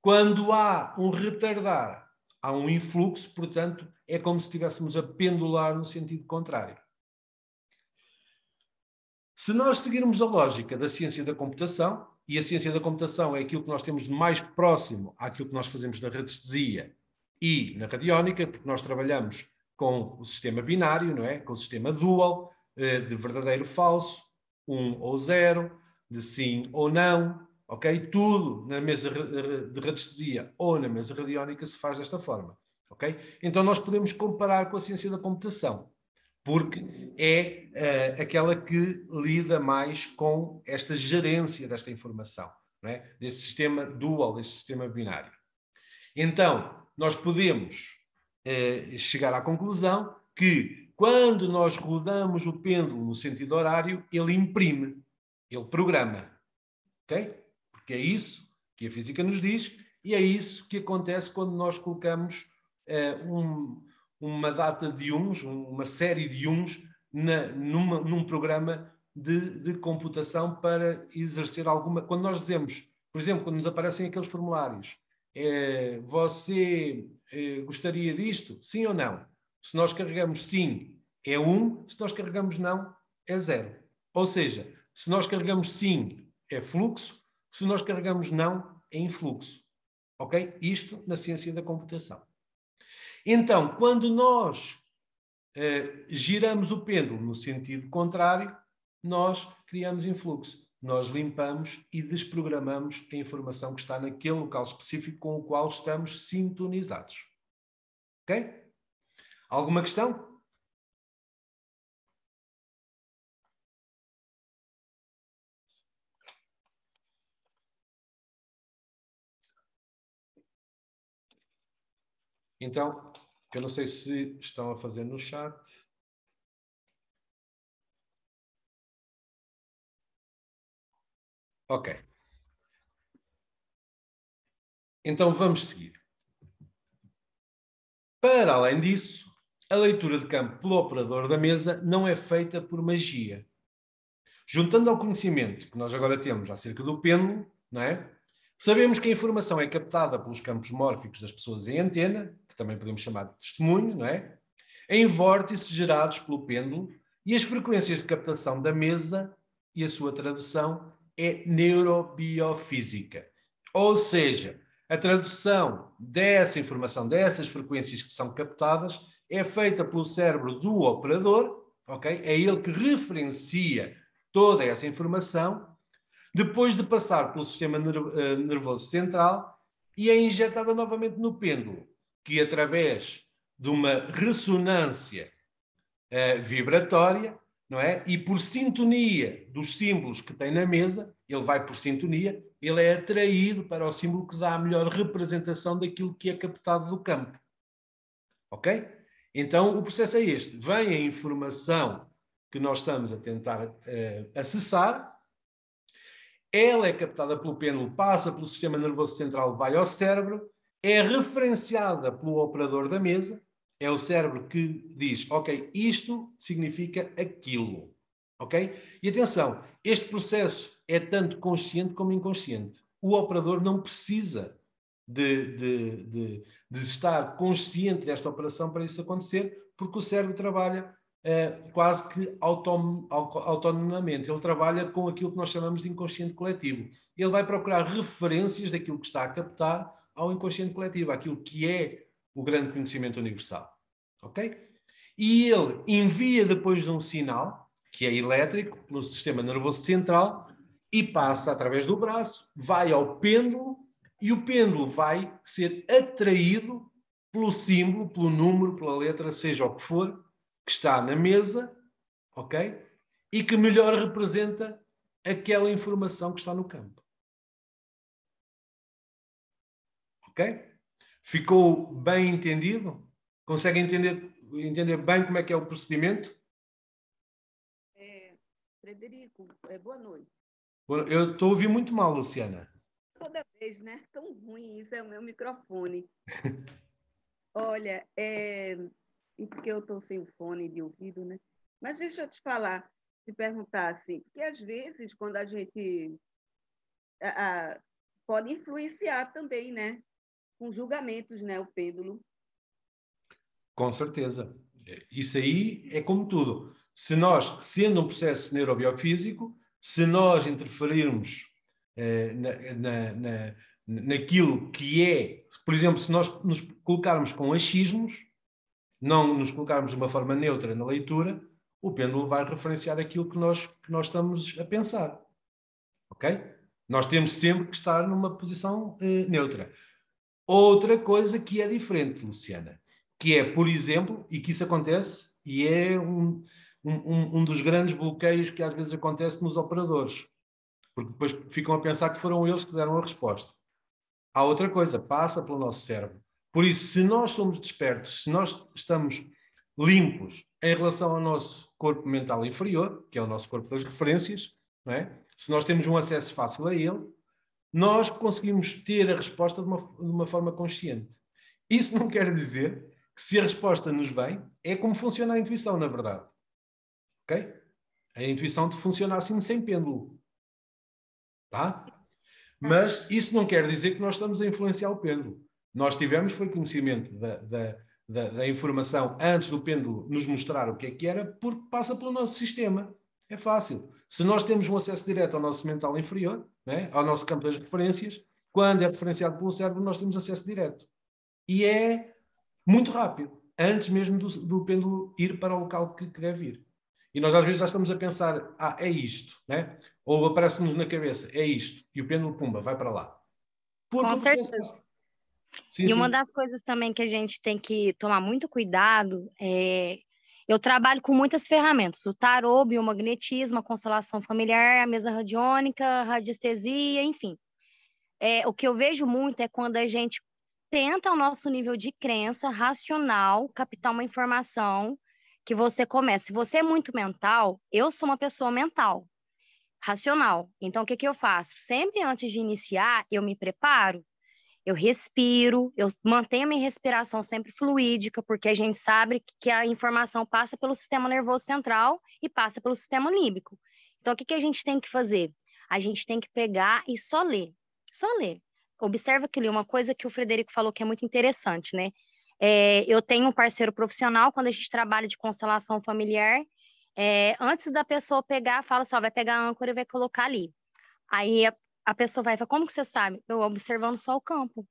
Quando há um retardar, há um influxo, portanto, é como se estivéssemos a pendular no sentido contrário. Se nós seguirmos a lógica da ciência da computação, e a ciência da computação é aquilo que nós temos de mais próximo àquilo que nós fazemos na radiestesia e na radiónica, porque nós trabalhamos com o sistema binário, não é? Com o sistema dual, de verdadeiro falso, 1 ou 0, de sim ou não, ok? Tudo na mesa de radiestesia ou na mesa radiónica se faz desta forma, ok? Então nós podemos comparar com a ciência da computação, porque é aquela que lida mais com esta gerência desta informação, não é? Deste sistema dual, deste sistema binário. Então, nós podemos chegar à conclusão que quando nós rodamos o pêndulo no sentido horário, ele imprime, ele programa, ok? Porque é isso que a física nos diz e é isso que acontece quando nós colocamos uma data de uns, uma série de uns, num programa de computação para exercer alguma... Quando nós dizemos, por exemplo, quando nos aparecem aqueles formulários, você gostaria disto? Sim ou não? Se nós carregamos sim, é 1. Se nós carregamos não, é 0. Ou seja, se nós carregamos sim, é fluxo. Se nós carregamos não, é influxo. Ok? Isto na ciência da computação. Então, quando nós giramos o pêndulo no sentido contrário, nós criamos influxo. Nós limpamos e desprogramamos a informação que está naquele local específico com o qual estamos sintonizados. Ok? Alguma questão? Então, eu não sei se estão a fazer no chat. Ok. Então vamos seguir. Para além disso, a leitura de campo pelo operador da mesa não é feita por magia. Juntando ao conhecimento que nós agora temos acerca do pêndulo, não é? Sabemos que a informação é captada pelos campos mórficos das pessoas em antena, que também podemos chamar de testemunho, não é? Em vórtices gerados pelo pêndulo, e as frequências de captação da mesa e a sua tradução é neurobiofísica. Ou seja, A tradução dessa informação, dessas frequências que são captadas, é feita pelo cérebro do operador, ok? É ele que referencia toda essa informação, depois de passar pelo sistema nervoso central e é injetada novamente no pêndulo, que através de uma ressonância vibratória, não é? E por sintonia dos símbolos que tem na mesa, ele vai por sintonia, ele é atraído para o símbolo que dá a melhor representação daquilo que é captado do campo. Ok? Então, o processo é este. Vem a informação que nós estamos a tentar acessar, ela é captada pelo pêndulo, passa pelo sistema nervoso central, vai ao cérebro, é referenciada pelo operador da mesa, é o cérebro que diz, ok, isto significa aquilo. Ok? E atenção, este processo é tanto consciente como inconsciente. O operador não precisa de estar consciente desta operação para isso acontecer, porque o cérebro trabalha quase que autonomamente. Ele trabalha com aquilo que nós chamamos de inconsciente coletivo. Ele vai procurar referências daquilo que está a captar ao inconsciente coletivo, aquilo que é o grande conhecimento universal. Ok? E ele envia depois de um sinal, que é elétrico, no sistema nervoso central, e passa através do braço, vai ao pêndulo, e o pêndulo vai ser atraído pelo símbolo, pelo número, pela letra, seja o que for, que está na mesa, ok? E que melhor representa aquela informação que está no campo. Ok? Ficou bem entendido? Consegue entender bem como é que é o procedimento? Frederico, boa noite. Eu estou a ouvir muito mal, Luciana. Toda vez, né? Tão ruim isso, é o meu microfone. Olha, e porque eu estou sem fone de ouvido, né? Mas deixa eu te perguntar assim, porque às vezes quando a gente pode influenciar também, né? Com julgamentos, né? O pêndulo. Com certeza. Isso aí é como tudo. Se nós, sendo um processo neurobiofísico, se nós interferirmos naquilo que é, por exemplo, se nós nos colocarmos com achismos, não nos colocarmos de uma forma neutra na leitura, o pêndulo vai referenciar aquilo que nós estamos a pensar. Ok? Nós temos sempre que estar numa posição neutra. Outra coisa que é diferente, Luciana, que é, por exemplo, e que isso acontece, e é um dos grandes bloqueios que às vezes acontece nos operadores, porque depois ficam a pensar que foram eles que deram a resposta. Há outra coisa, passa pelo nosso cérebro. Por isso, se nós somos despertos, se nós estamos limpos em relação ao nosso corpo mental inferior, que é o nosso corpo das referências, não é? Se nós temos um acesso fácil a ele, nós conseguimos ter a resposta de uma forma consciente. Isso não quer dizer que se a resposta nos vem, é como funciona a intuição, na verdade. Ok? A intuição funciona assim sem pêndulo. Tá? Mas isso não quer dizer que nós estamos a influenciar o pêndulo. Nós tivemos foi conhecimento da informação antes do pêndulo nos mostrar o que era, porque passa pelo nosso sistema. É fácil. Se nós temos um acesso direto ao nosso mental inferior, né, ao nosso campo das referências, quando é referenciado pelo cérebro, nós temos acesso direto. E é muito rápido, antes mesmo do pêndulo ir para o local que deve ir. E nós às vezes já estamos a pensar, é isto, né? Ou aparece-nos na cabeça, é isto, e o pêndulo, pumba, vai para lá. Com certeza. Sim, e uma das coisas também que a gente tem que tomar muito cuidado é... Eu trabalho com muitas ferramentas, o tarô, biomagnetismo, a constelação familiar, a mesa radiônica, radiestesia, enfim. O que eu vejo muito é quando a gente tenta ao nosso nível de crença racional captar uma informação que você começa. Se você é muito mental, eu sou uma pessoa mental, racional. Então, o que eu faço? Sempre antes de iniciar, eu me preparo. Eu respiro, eu mantenho a minha respiração sempre fluídica, porque a gente sabe que a informação passa pelo sistema nervoso central e passa pelo sistema límbico. Então, o que a gente tem que fazer? A gente tem que pegar e só ler. Só ler. Observa que ali uma coisa que o Frederico falou que é muito interessante, né? Eu tenho um parceiro profissional, quando a gente trabalha de constelação familiar, antes da pessoa pegar, fala só, vai pegar a âncora e vai colocar ali. Aí a pessoa vai falar, como que você sabe? Eu observando só o campo.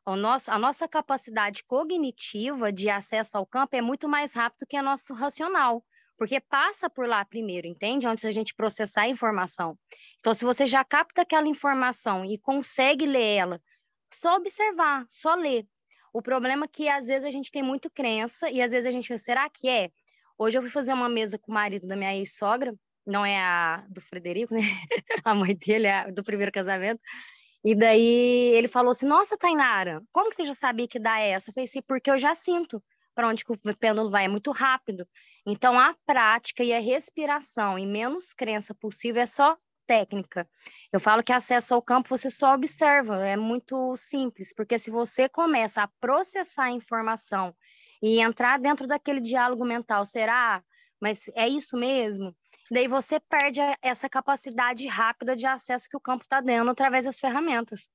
A nossa capacidade cognitiva de acesso ao campo é muito mais rápido que a nosso racional, porque passa por lá primeiro, entende? Antes da gente processar a informação. Então, se você já capta aquela informação e consegue ler ela, só observar, só ler. O problema é que às vezes a gente tem muito crença e às vezes a gente pensa, será que é? Hoje eu fui fazer uma mesa com o marido da minha ex-sogra, não é a do Frederico, né? A mãe dele, é a do primeiro casamento. E daí ele falou assim, nossa, Tainara, como que você já sabia que dá essa? Eu falei assim, porque eu já sinto para onde que o pêndulo vai, é muito rápido. Então, a prática e a respiração e menos crença possível é só técnica. Eu falo que acesso ao campo você só observa, é muito simples, porque se você começa a processar a informação e entrar dentro daquele diálogo mental, será? Mas é isso mesmo? Daí você perde essa capacidade rápida de acesso que o campo está dando através das ferramentas.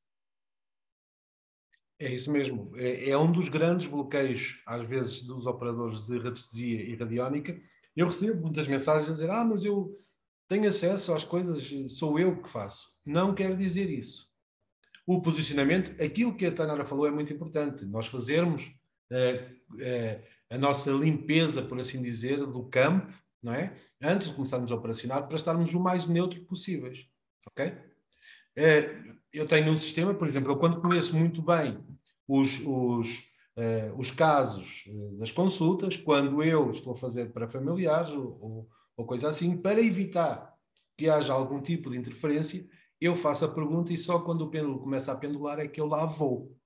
É isso mesmo. É um dos grandes bloqueios, às vezes, dos operadores de radiestesia e radiónica. Eu recebo muitas mensagens a dizer, mas eu tenho acesso às coisas, sou eu que faço. Não quer dizer isso. O posicionamento, aquilo que a Tainara falou é muito importante. Nós fazermos a nossa limpeza, por assim dizer, do campo, não é? Antes de começarmos a operacionar, para estarmos o mais neutro possíveis. Ok? Eu tenho um sistema, por exemplo, eu quando conheço muito bem os casos das consultas, quando eu estou a fazer para familiares ou coisa assim, para evitar que haja algum tipo de interferência, eu faço a pergunta e só quando o pêndulo começa a pendular é que eu lá vou.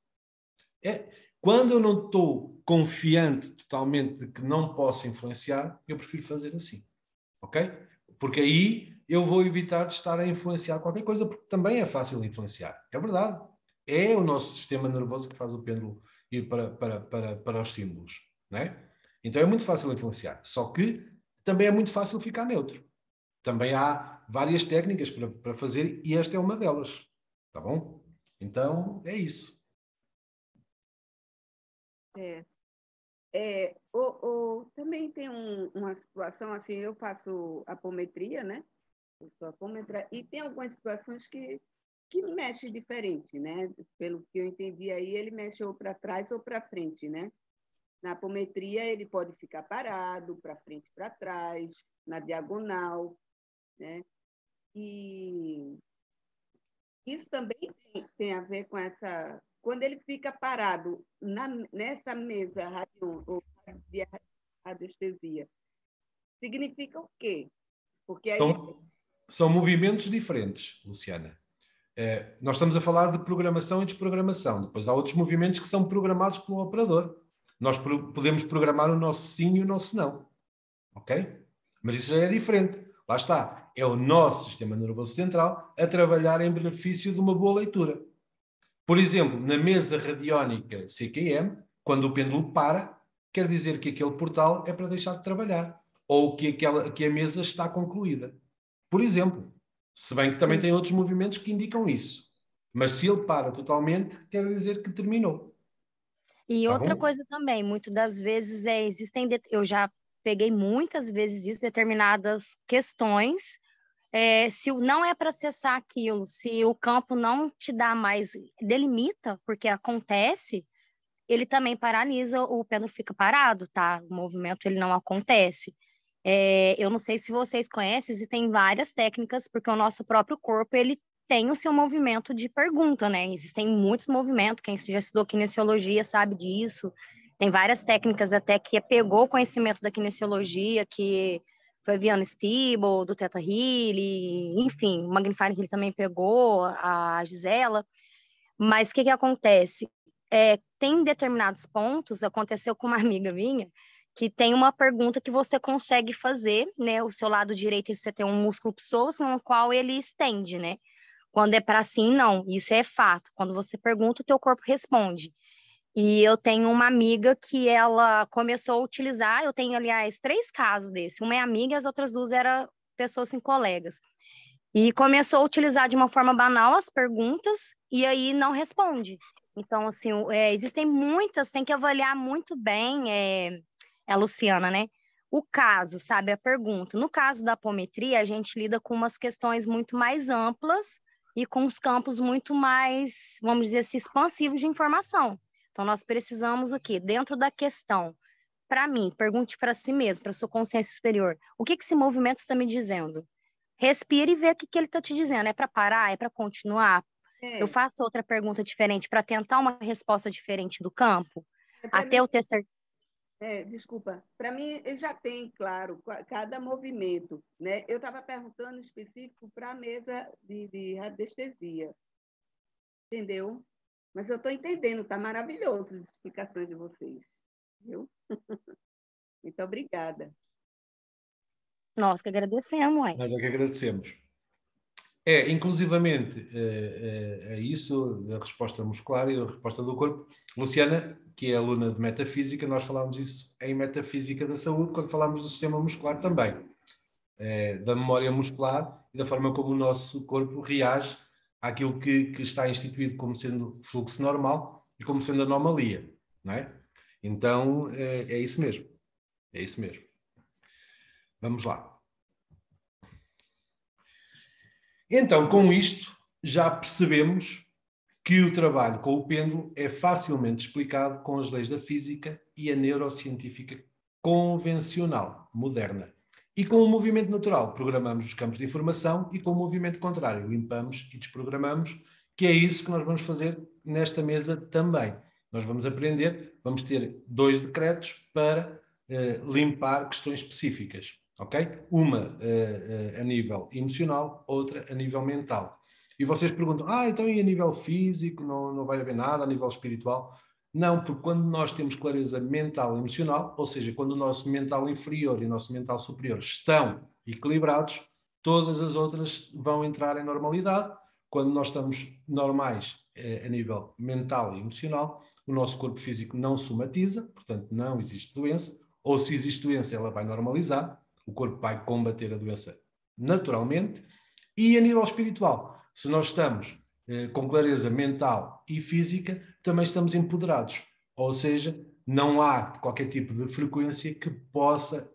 Quando eu não estou confiante totalmente de que não posso influenciar, eu prefiro fazer assim. Ok? Porque aí eu vou evitar de estar a influenciar qualquer coisa, porque também é fácil influenciar. É verdade. É o nosso sistema nervoso que faz o pêndulo ir para os símbolos. Não é? Então é muito fácil influenciar. Só que também é muito fácil ficar neutro. Também há várias técnicas para fazer e esta é uma delas. Tá bom? Então é isso. Também tem uma situação assim, eu faço apometria, né? Eu sou apômetra, e tem algumas situações que mexe diferente, né? Pelo que eu entendi aí, ele mexe ou para trás ou para frente, né? Na apometria, ele pode ficar parado, para frente e para trás, na diagonal, né? E isso também tem a ver com essa... Quando ele fica parado nessa mesa de radiestesia, significa o quê? Porque aí... São movimentos diferentes, Luciana. Nós estamos a falar de programação e desprogramação. Depois há outros movimentos que são programados pelo operador. Nós podemos programar o nosso sim e o nosso não. Ok? Mas isso já é diferente. Lá está. É o nosso sistema nervoso central a trabalhar em benefício de uma boa leitura. Por exemplo, na mesa radiónica CQM, quando o pêndulo para, quer dizer que aquele portal é para deixar de trabalhar. Ou que a mesa está concluída. Por exemplo. Se bem que também tem outros movimentos que indicam isso. Mas se ele para totalmente, quer dizer que terminou. E Tá outra bom? coisa também, muitas das vezes eu já peguei muitas vezes isso, determinadas questões, se não é para acessar aquilo, se o campo não te dá mais, delimita, porque acontece, ele também paralisa, o pêndulo fica parado, tá? O movimento ele não acontece. Eu não sei se vocês conhecem, existem várias técnicas, porque o nosso próprio corpo, ele tem o seu movimento de pergunta, né? Existem muitos movimentos, quem já estudou kinesiologia sabe disso. Tem várias técnicas até que pegou o conhecimento da kinesiologia, que foi Viana Stibel, do Theta Healy, enfim, o Magnifying Healy também pegou, a Gisela. Mas o que acontece? Tem determinados pontos, aconteceu com uma amiga minha, que tem uma pergunta que você consegue fazer, né? O seu lado direito, você tem um músculo psoas, no qual ele estende, né? Quando é para sim, não. Isso é fato. Quando você pergunta, o teu corpo responde. E eu tenho uma amiga que ela começou a utilizar, eu tenho, aliás, 3 casos desse. Uma é amiga, as outras 2 eram pessoas assim, colegas. E começou a utilizar de uma forma banal as perguntas e aí não responde. Então, assim, existem muitas, tem que avaliar muito bem, a Luciana, né? O caso, sabe, a pergunta. No caso da apometria, a gente lida com umas questões muito mais amplas e com os campos muito mais, vamos dizer assim, expansivos de informação. Então, nós precisamos o quê? Dentro da questão, para mim, pergunte para si mesmo, para sua consciência superior, o que esse movimento está me dizendo? Respire e vê o que ele está te dizendo. É para parar? É para continuar? Eu faço outra pergunta diferente para tentar uma resposta diferente do campo? Até eu ter certeza. Desculpa, para mim já tem, claro, cada movimento, né? Eu estava perguntando específico para a mesa de radiestesia, entendeu? Mas eu estou entendendo, está maravilhoso as explicações de vocês, viu? Muito obrigada. Nós que agradecemos, mãe. Nós é que agradecemos. Inclusivamente, a isso, a resposta muscular e a resposta do corpo. Luciana, que é aluna de metafísica, nós falámos isso em metafísica da saúde, quando falámos do sistema muscular também. Da memória muscular e da forma como o nosso corpo reage àquilo que está instituído como sendo fluxo normal e como sendo anomalia, não é? Então, é isso mesmo. É isso mesmo. Vamos lá. Então, com isto, já percebemos que o trabalho com o pêndulo é facilmente explicado com as leis da física e a neurocientífica convencional, moderna. E com o movimento natural, programamos os campos de informação e com o movimento contrário, limpamos e desprogramamos, que é isso que nós vamos fazer nesta mesa também. Nós vamos aprender, vamos ter 2 decretos para limpar questões específicas. Ok? Uma a nível emocional, outra a nível mental. E vocês perguntam, então e a nível físico não vai haver nada, a nível espiritual? Não, porque quando nós temos clareza mental e emocional, ou seja, quando o nosso mental inferior e o nosso mental superior estão equilibrados, todas as outras vão entrar em normalidade. Quando nós estamos normais a nível mental e emocional, o nosso corpo físico não somatiza, portanto não existe doença, ou se existe doença ela vai normalizar, o corpo vai combater a doença naturalmente. E a nível espiritual, se nós estamos com clareza mental e física, também estamos empoderados. Ou seja, não há qualquer tipo de frequência que possa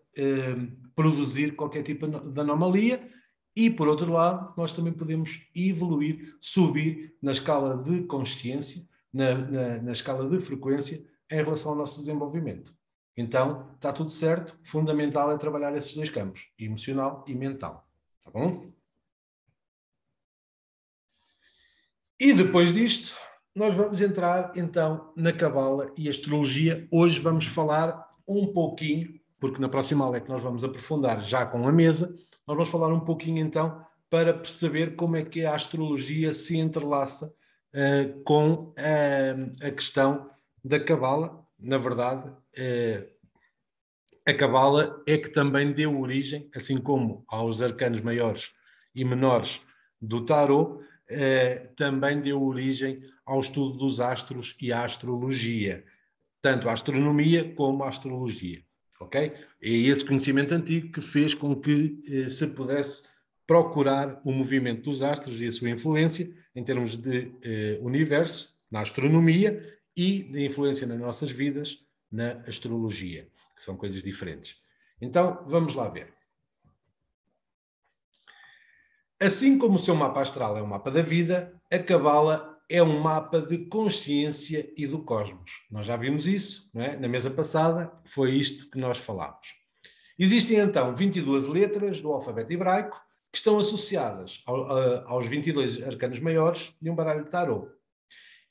produzir qualquer tipo de anomalia. E, por outro lado, nós também podemos evoluir, subir na escala de consciência, na escala de frequência, em relação ao nosso desenvolvimento. Então, está tudo certo. Fundamental é trabalhar esses 2 campos, emocional e mental. Tá bom? E depois disto, nós vamos entrar, então, na Cabala e Astrologia. Hoje vamos falar um pouquinho, porque na próxima aula é que nós vamos aprofundar já com a mesa, nós vamos falar um pouquinho, então, para perceber como é que a Astrologia se entrelaça com a questão da Cabala. Na verdade, a Cabala é que também deu origem, assim como aos arcanos maiores e menores do Tarot, também deu origem ao estudo dos astros e à astrologia, tanto a astronomia como a astrologia. Ok? É esse conhecimento antigo que fez com que se pudesse procurar o movimento dos astros e a sua influência em termos de universo, na astronomia, e de influência nas nossas vidas, na astrologia, que são coisas diferentes. Então, vamos lá ver. Assim como o seu mapa astral é um mapa da vida, a Cabala é um mapa de consciência e do cosmos. Nós já vimos isso, não é? Na mesa passada, foi isto que nós falámos. Existem então 22 letras do alfabeto hebraico que estão associadas aos 22 arcanos maiores de um baralho de tarot.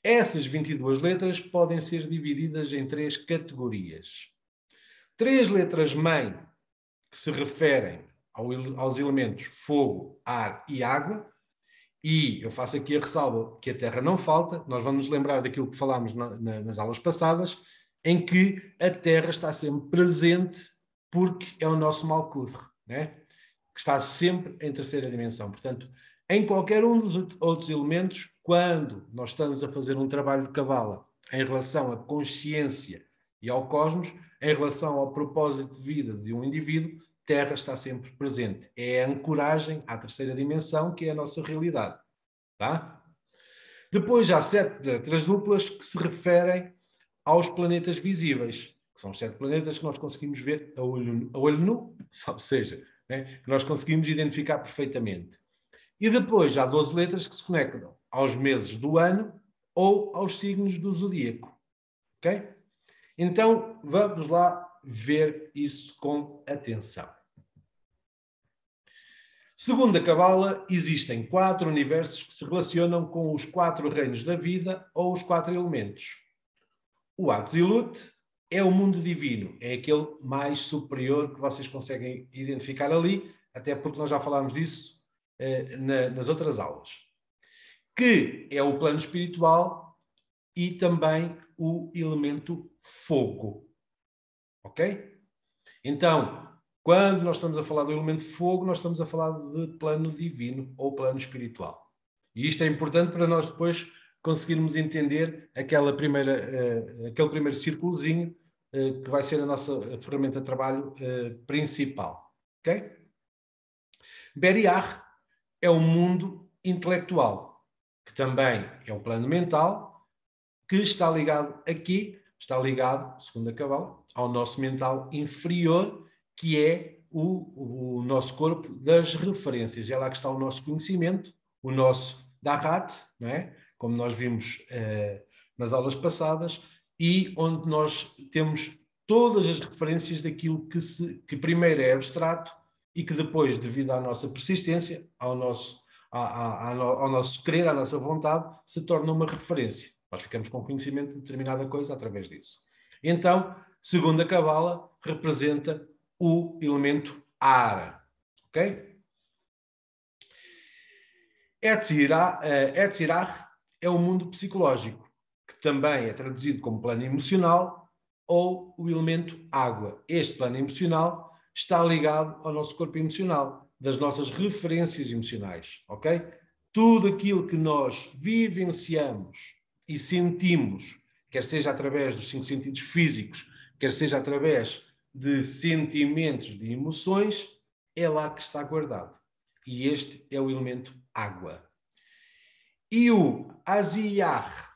Essas 22 letras podem ser divididas em 3 categorias. 3 letras mãe que se referem aos elementos fogo, ar e água, e eu faço aqui a ressalva que a terra não falta. Nós vamos nos lembrar daquilo que falámos nas aulas passadas, em que a terra está sempre presente porque é o nosso Malkuth, né? Que está sempre em terceira dimensão. Portanto, em qualquer um dos outros elementos, quando nós estamos a fazer um trabalho de Cabala em relação à consciência e ao cosmos, em relação ao propósito de vida de um indivíduo, Terra está sempre presente. É a ancoragem à terceira dimensão, que é a nossa realidade. Tá? Depois há 7 letras duplas que se referem aos planetas visíveis, que são os 7 planetas que nós conseguimos ver a olho nu, ou seja, né, que nós conseguimos identificar perfeitamente. E depois há 12 letras que se conectam aos meses do ano ou aos signos do zodíaco. Ok? Então, vamos lá ver isso com atenção. Segundo a Cabala, existem 4 universos que se relacionam com os 4 reinos da vida ou os 4 elementos. O Atzilut é o mundo divino, é aquele mais superior que vocês conseguem identificar ali, até porque nós já falámos disso nas outras aulas. Que é o plano espiritual e também o elemento fogo. Ok? Então, quando nós estamos a falar do elemento fogo, nós estamos a falar de plano divino ou plano espiritual. E isto é importante para nós depois conseguirmos entender aquele primeiro círculozinho que vai ser a nossa ferramenta de trabalho principal. Ok? Beriah é o mundo intelectual, que também é o plano mental, que está ligado aqui, está ligado, segundo a Cabala, ao nosso mental inferior, que é o nosso corpo das referências. É lá que está o nosso conhecimento, o nosso Dahat, não é? Como nós vimos nas aulas passadas, e onde nós temos todas as referências daquilo que primeiro é abstrato e que depois, devido à nossa persistência, ao nosso querer, à nossa vontade, se torna uma referência. Nós ficamos com conhecimento de determinada coisa através disso. Então, segundo a Cabala, representa o elemento ar. Ok? Etzirah é o mundo psicológico, que também é traduzido como plano emocional ou o elemento água. Este plano emocional está ligado ao nosso corpo emocional, das nossas referências emocionais. Ok? Tudo aquilo que nós vivenciamos e sentimos, quer seja através dos 5 sentidos físicos, quer seja através de sentimentos, de emoções, é lá que está guardado. E este é o elemento água. E o Aziyah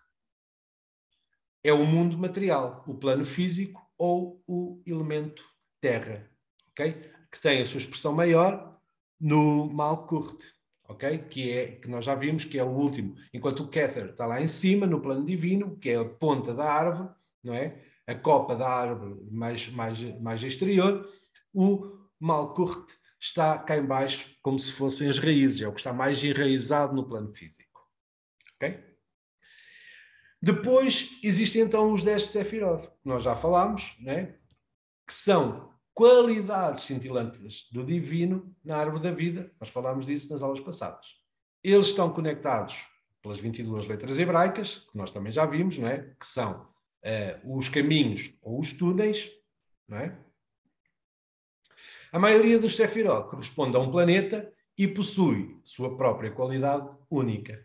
é o mundo material, o plano físico ou o elemento terra, ok? Que tem a sua expressão maior no Malkuth, ok? Que nós já vimos que é o último. Enquanto o Kether está lá em cima, no plano divino, que é a ponta da árvore, não é? A copa da árvore mais exterior, o Malkuth está cá em baixo como se fossem as raízes, é o que está mais enraizado no plano físico. Ok? Depois existem então os 10 Sephiroth, que nós já falámos, né? Que são qualidades cintilantes do divino na árvore da vida. Nós falámos disso nas aulas passadas. Eles estão conectados pelas 22 letras hebraicas, que nós também já vimos, não é? Que são os caminhos ou os túneis, não é? A maioria dos Sephiroth corresponde a um planeta e possui sua própria qualidade única.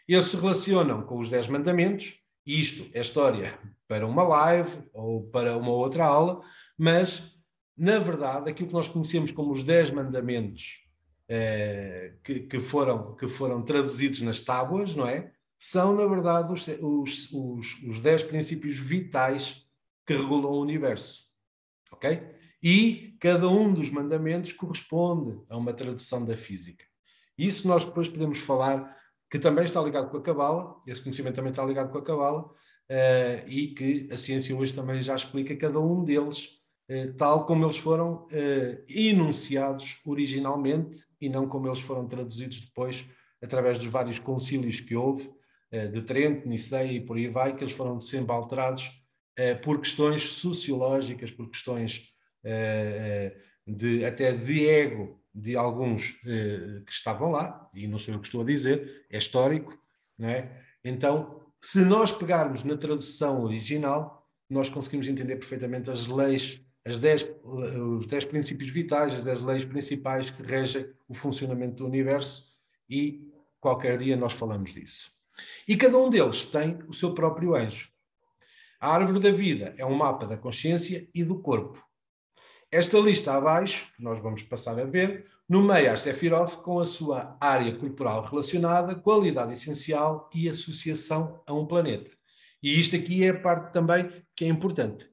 Eles se relacionam com os 10 mandamentos, e isto é história para uma live ou para uma outra aula, mas, na verdade, aquilo que nós conhecemos como os 10 mandamentos que foram traduzidos nas tábuas, não é? São, na verdade, os 10 princípios vitais que regulam o universo. Ok? E cada um dos mandamentos corresponde a uma tradução da física. Isso nós depois podemos falar, que também está ligado com a Cabala, esse conhecimento também está ligado com a Cabala, e que a ciência hoje também já explica cada um deles, tal como eles foram enunciados originalmente e não como eles foram traduzidos depois através dos vários concílios que houve, de Trento, Niceia e por aí vai, que eles foram sempre alterados por questões sociológicas, por questões até de ego de alguns que estavam lá, e não sou eu que estou a dizer, é histórico, não é? Então, se nós pegarmos na tradução original, nós conseguimos entender perfeitamente as leis, os 10 princípios vitais, as 10 leis principais que regem o funcionamento do universo, e qualquer dia nós falamos disso. E cada um deles tem o seu próprio anjo. A árvore da vida é um mapa da consciência e do corpo. Esta lista abaixo, que nós vamos passar a ver, nomeia as Sephiroth com a sua área corporal relacionada, qualidade essencial e associação a um planeta. E isto aqui é a parte também que é importante.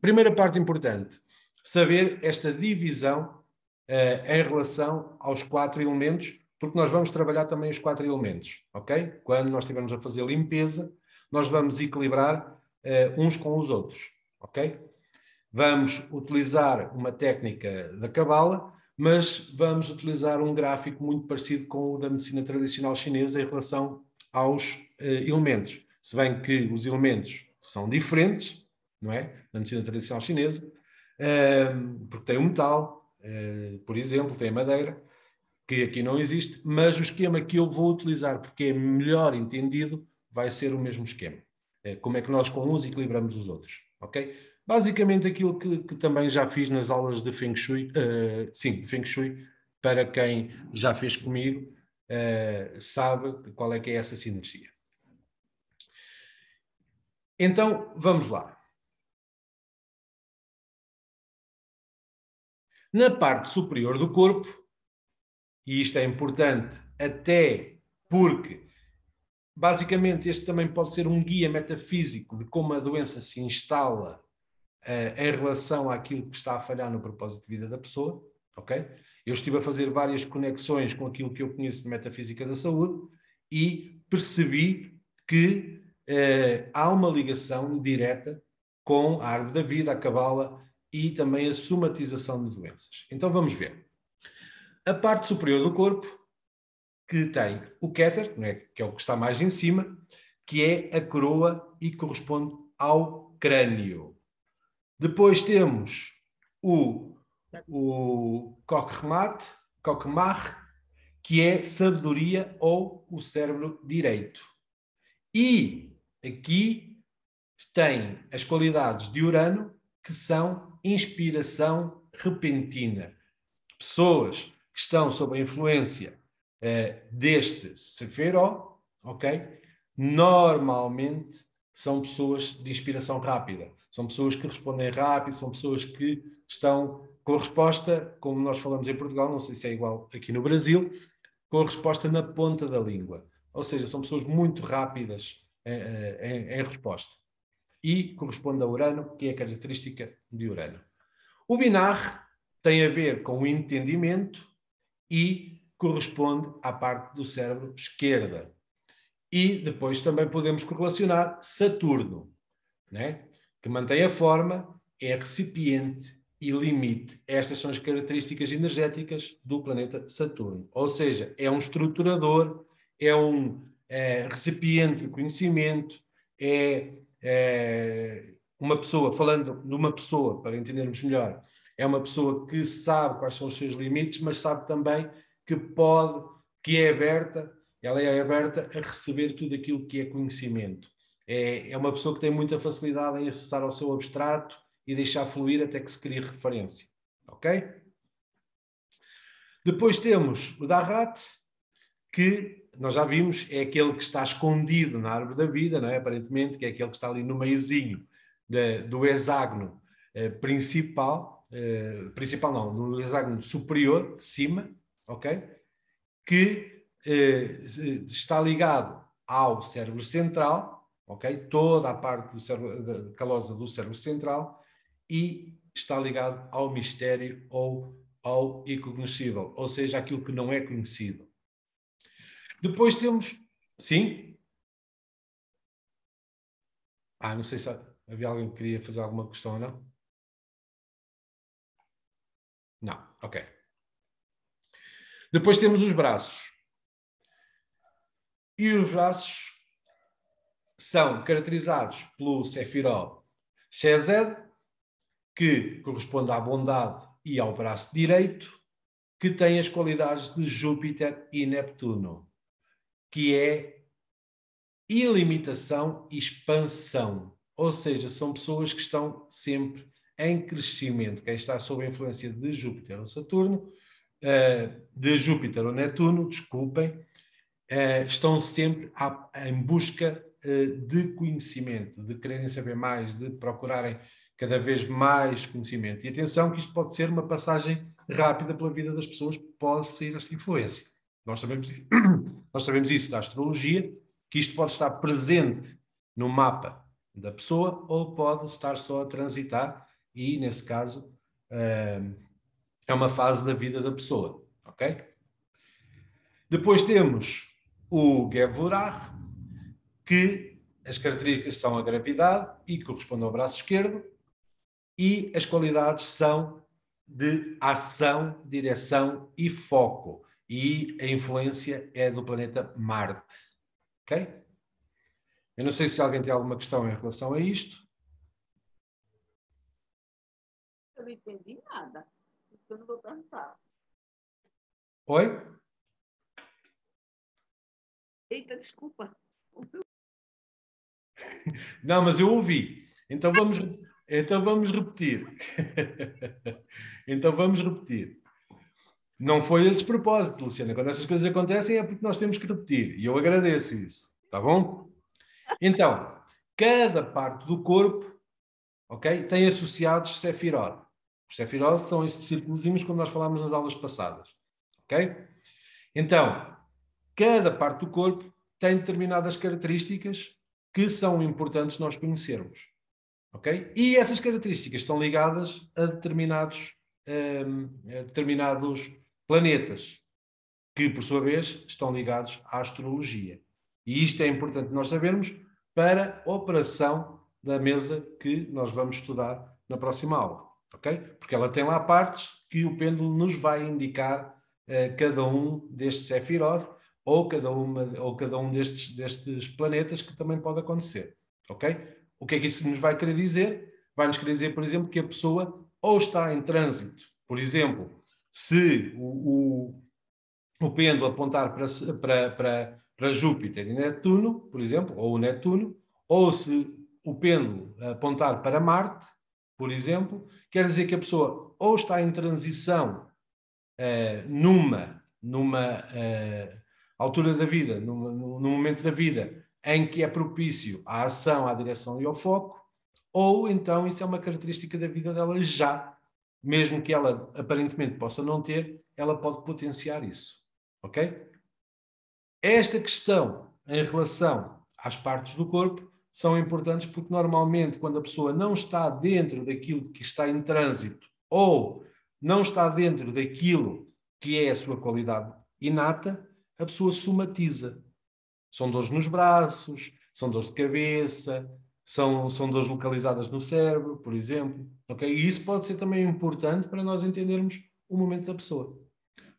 Primeira parte importante, saber esta divisão em relação aos 4 elementos porque nós vamos trabalhar também os 4 elementos, ok? Quando nós estivermos a fazer limpeza, nós vamos equilibrar uns com os outros, ok? Vamos utilizar uma técnica da Cabala, mas vamos utilizar um gráfico muito parecido com o da medicina tradicional chinesa em relação aos elementos. Se bem que os elementos são diferentes, não é? Na medicina tradicional chinesa, porque tem o metal, por exemplo, tem a madeira, que aqui não existe, mas o esquema que eu vou utilizar, porque é melhor entendido, vai ser o mesmo esquema. Como é que nós com uns equilibramos os outros, ok? Basicamente aquilo que também já fiz nas aulas de Feng Shui, sim, de Feng Shui, para quem já fez comigo, sabe qual é que é essa sinergia. Então, vamos lá. Na parte superior do corpo, e isto é importante até porque, basicamente, este também pode ser um guia metafísico de como a doença se instala em relação àquilo que está a falhar no propósito de vida da pessoa, ok? Eu estive a fazer várias conexões com aquilo que eu conheço de metafísica da saúde e percebi que há uma ligação direta com a árvore da vida, a cabala e também a somatização de doenças. Então vamos ver. A parte superior do corpo, que tem o Keter, né, que é o que está mais em cima, que é a coroa e corresponde ao crânio. Depois temos o Kokhmat, que é sabedoria ou o cérebro direito. E aqui tem as qualidades de Urano, que são inspiração repentina. Pessoas que estão sob a influência deste Sefiró, ok? Normalmente são pessoas de inspiração rápida. São pessoas que respondem rápido, são pessoas que estão com a resposta, como nós falamos em Portugal, não sei se é igual aqui no Brasil, com a resposta na ponta da língua. Ou seja, são pessoas muito rápidas em resposta. E corresponde a Urano, que é a característica de Urano. O Binar tem a ver com o entendimento e corresponde à parte do cérebro esquerda. E depois também podemos correlacionar Saturno, né? Que mantém a forma, é recipiente e limite. Estas são as características energéticas do planeta Saturno. Ou seja, é um estruturador, é um recipiente de conhecimento, é uma pessoa, falando de uma pessoa, para entendermos melhor, é uma pessoa que sabe quais são os seus limites, mas sabe também que pode, que é aberta, ela é aberta a receber tudo aquilo que é conhecimento. É uma pessoa que tem muita facilidade em acessar ao seu abstrato e deixar fluir até que se crie referência. Ok? Depois temos o Darat, que nós já vimos, é aquele que está escondido na árvore da vida, não é? Aparentemente, que é aquele que está ali no meiozinho do hexágono principal, principal não, no hexágono superior, de cima, ok? Que está ligado ao cérebro central, ok? Toda a parte do cérebro, calosa do cérebro central, e está ligado ao mistério ou ao incognoscível, ou seja, aquilo que não é conhecido. Depois temos... Sim? Não sei se havia alguém que queria fazer alguma questão ou não. Não, ok. Depois temos os braços. E os braços são caracterizados pelo Sefiró Shezed, que corresponde à bondade e ao braço direito, que tem as qualidades de Júpiter e Neptuno, que é ilimitação e expansão. Ou seja, são pessoas que estão sempre em crescimento. Quem está sob a influência de Júpiter ou Saturno, de Júpiter ou Netuno, desculpem, estão sempre em busca de conhecimento, de quererem saber mais, de procurarem cada vez mais conhecimento. E atenção que isto pode ser uma passagem rápida pela vida das pessoas, pode sair esta influência. Nós sabemos isso da astrologia, que isto pode estar presente no mapa da pessoa ou pode estar só a transitar e, nesse caso, é uma fase da vida da pessoa. Ok? Depois temos o Geburah, que as características são a gravidade e corresponde ao braço esquerdo, e as qualidades são de ação, direção e foco. E a influência é do planeta Marte. Ok? Eu não sei se alguém tem alguma questão em relação a isto. Eu não entendi nada. Eu não vou perguntar. Oi? Eita, desculpa. Não, mas eu ouvi. Então vamos repetir. Então vamos repetir. Não foi a despropósito, Luciana. Quando essas coisas acontecem é porque nós temos que repetir. E eu agradeço isso. Tá bom? Então, cada parte do corpo, ok, tem associados Sefirot. Os Sefirot são esses círculozinhos como nós falámos nas aulas passadas. Ok? Então, cada parte do corpo tem determinadas características que são importantes nós conhecermos. Ok? E essas características estão ligadas a determinados planetas, que, por sua vez, estão ligados à astrologia. E isto é importante nós sabermos para a operação da mesa que nós vamos estudar na próxima aula. Ok? Porque ela tem lá partes que o pêndulo nos vai indicar cada um destes Sefirot ou cada um destes planetas que também pode acontecer. Ok? O que é que isso nos vai querer dizer? Vai-nos querer dizer, por exemplo, que a pessoa ou está em trânsito. Por exemplo, se o pêndulo apontar para Júpiter e Netuno, por exemplo, ou o Netuno, ou se o pêndulo apontar para Marte, por exemplo, quer dizer que a pessoa ou está em transição numa altura da vida, num momento da vida em que é propício à ação, à direção e ao foco, ou então isso é uma característica da vida dela já, mesmo que ela aparentemente possa não ter, ela pode potenciar isso. Ok? Esta questão em relação às partes do corpo são importantes porque normalmente quando a pessoa não está dentro daquilo que está em trânsito ou não está dentro daquilo que é a sua qualidade inata, a pessoa somatiza. São dores nos braços, são dores de cabeça, são dores localizadas no cérebro, por exemplo. Okay? E isso pode ser também importante para nós entendermos o momento da pessoa.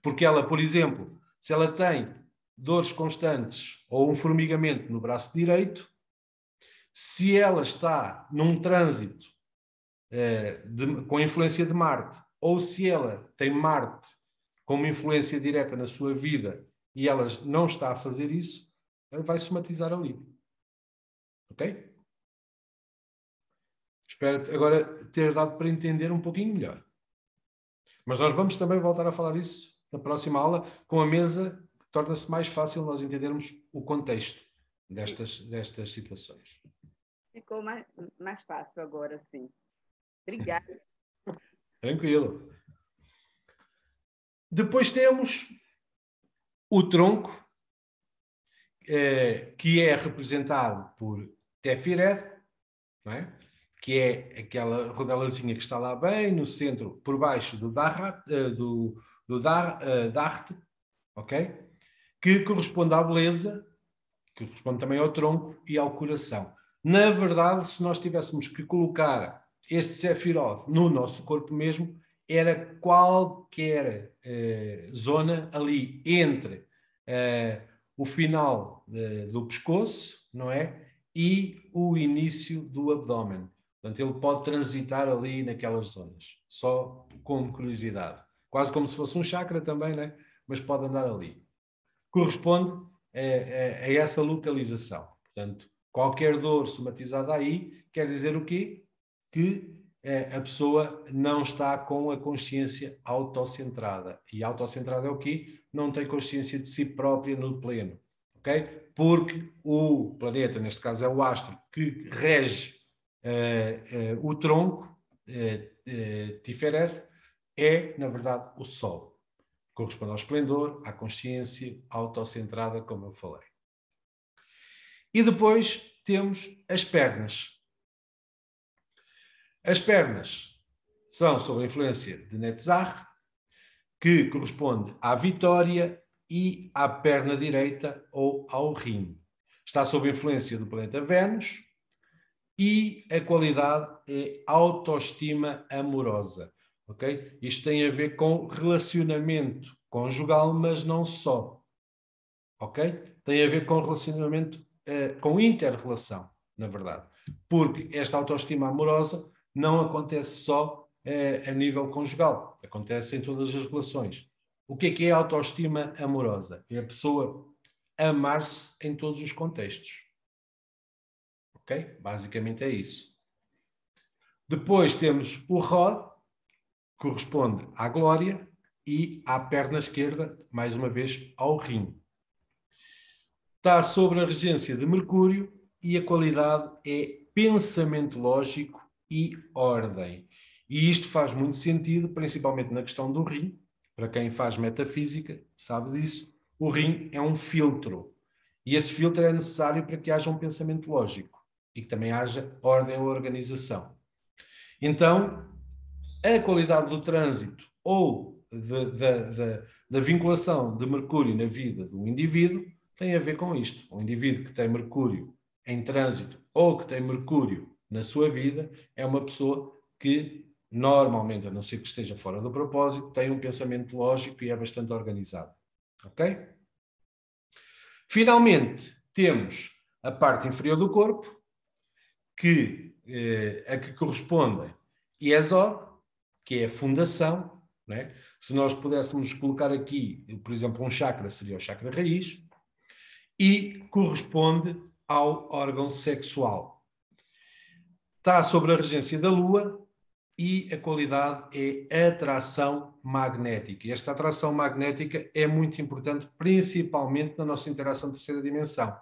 Porque ela, por exemplo, se ela tem dores constantes ou um formigamento no braço direito, se ela está num trânsito com influência de Marte, ou se ela tem Marte como influência direta na sua vida e ela não está a fazer isso, ela vai somatizar ali. Ok? Espero agora ter dado para entender um pouquinho melhor. Mas nós vamos também voltar a falar isso na próxima aula, com a mesa, torna-se mais fácil nós entendermos o contexto destas situações. Ficou mais fácil agora, sim. Obrigada. Tranquilo. Depois temos o tronco, que é representado por Teferet, não é? Que é aquela rodelazinha que está lá bem no centro, por baixo do Dahat, Daht, ok? Que corresponde à beleza, que corresponde também ao tronco e ao coração. Na verdade, se nós tivéssemos que colocar este Sefirot no nosso corpo mesmo, era qualquer zona ali entre o final do pescoço, não é? E o início do abdômen. Portanto, ele pode transitar ali naquelas zonas. Só como curiosidade. Quase como se fosse um chakra também, né? Mas pode andar ali. Corresponde a essa localização. Portanto, qualquer dor somatizada aí quer dizer o quê? Que a pessoa não está com a consciência autocentrada. E autocentrada é o quê? Não tem consciência de si própria no pleno. Ok? Porque o planeta, neste caso é o astro, que rege o tronco, Tiferet, é, na verdade, o Sol. Corresponde ao esplendor, à consciência autocentrada, como eu falei. E depois temos as pernas. As pernas são sob a influência de Netzach, que corresponde à vitória e à perna direita ou ao rim. Está sob influência do planeta Vênus e a qualidade é autoestima amorosa. Okay? Isto tem a ver com relacionamento conjugal, mas não só. Okay? Tem a ver com relacionamento, com inter-relação, na verdade. Porque esta autoestima amorosa não acontece só a nível conjugal, acontece em todas as relações. O que é a autoestima amorosa? É a pessoa amar-se em todos os contextos. Ok? Basicamente é isso. Depois temos o Rod, que corresponde à glória, e à perna esquerda, mais uma vez, ao rim. Está sobre a regência de Mercúrio e a qualidade é pensamento lógico e ordem. E isto faz muito sentido, principalmente na questão do rim. Para quem faz metafísica, sabe disso. O rim é um filtro. E esse filtro é necessário para que haja um pensamento lógico e que também haja ordem ou organização. Então, a qualidade do trânsito ou da vinculação de Mercúrio na vida do indivíduo tem a ver com isto. Um indivíduo que tem Mercúrio em trânsito ou que tem Mercúrio na sua vida é uma pessoa que, normalmente, a não ser que esteja fora do propósito, tem um pensamento lógico e é bastante organizado. Ok? Finalmente, temos a parte inferior do corpo, a que corresponde Yesod, que é a fundação, né? Se nós pudéssemos colocar aqui, por exemplo, um chakra, seria o chakra raiz, e corresponde ao órgão sexual. Está sobre a regência da Lua e a qualidade é atração magnética. E esta atração magnética é muito importante, principalmente na nossa interação terceira dimensão.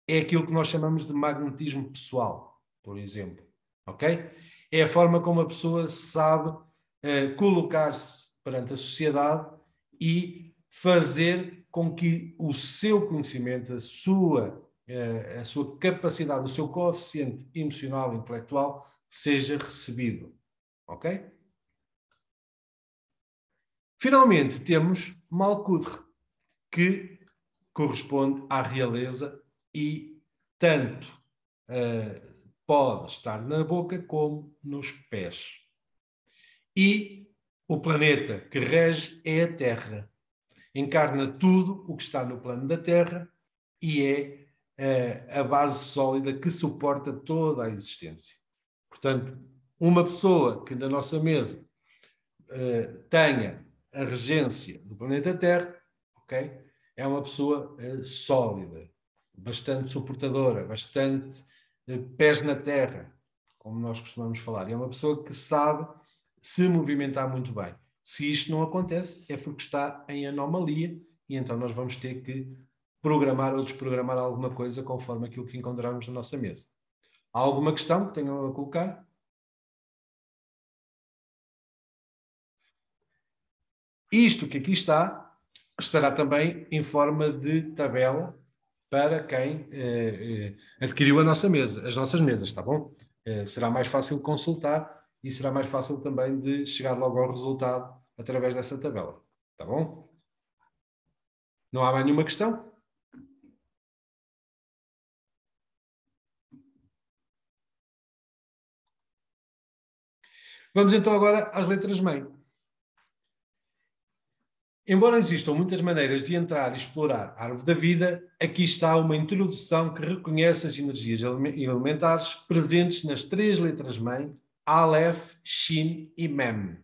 É aquilo que nós chamamos de magnetismo pessoal, por exemplo. Ok? É a forma como a pessoa sabe colocar-se perante a sociedade e fazer com que o seu conhecimento, a sua capacidade, o seu coeficiente emocional e intelectual seja recebido. Ok? Finalmente, temos Malkuth, que corresponde à realeza e tanto pode estar na boca como nos pés. E o planeta que rege é a Terra. Encarna tudo o que está no plano da Terra e é a base sólida que suporta toda a existência. Portanto, uma pessoa que na nossa mesa tenha a regência do planeta Terra, ok? É uma pessoa sólida, bastante suportadora, bastante pés na terra, como nós costumamos falar. É uma pessoa que sabe se movimentar muito bem. Se isto não acontece, é porque está em anomalia e então nós vamos ter que programar ou desprogramar alguma coisa conforme aquilo que encontrarmos na nossa mesa. Há alguma questão que tenham a colocar? Isto que aqui está, estará também em forma de tabela para quem adquiriu a nossa mesa, as nossas mesas, está bom? Será mais fácil de consultar e será mais fácil também de chegar logo ao resultado através dessa tabela, está bom? Não há mais nenhuma questão? Vamos então agora às letras-mãe. Embora existam muitas maneiras de entrar e explorar a árvore da vida, aqui está uma introdução que reconhece as energias elementares presentes nas 3 letras-mãe, Aleph, Shin e Mem.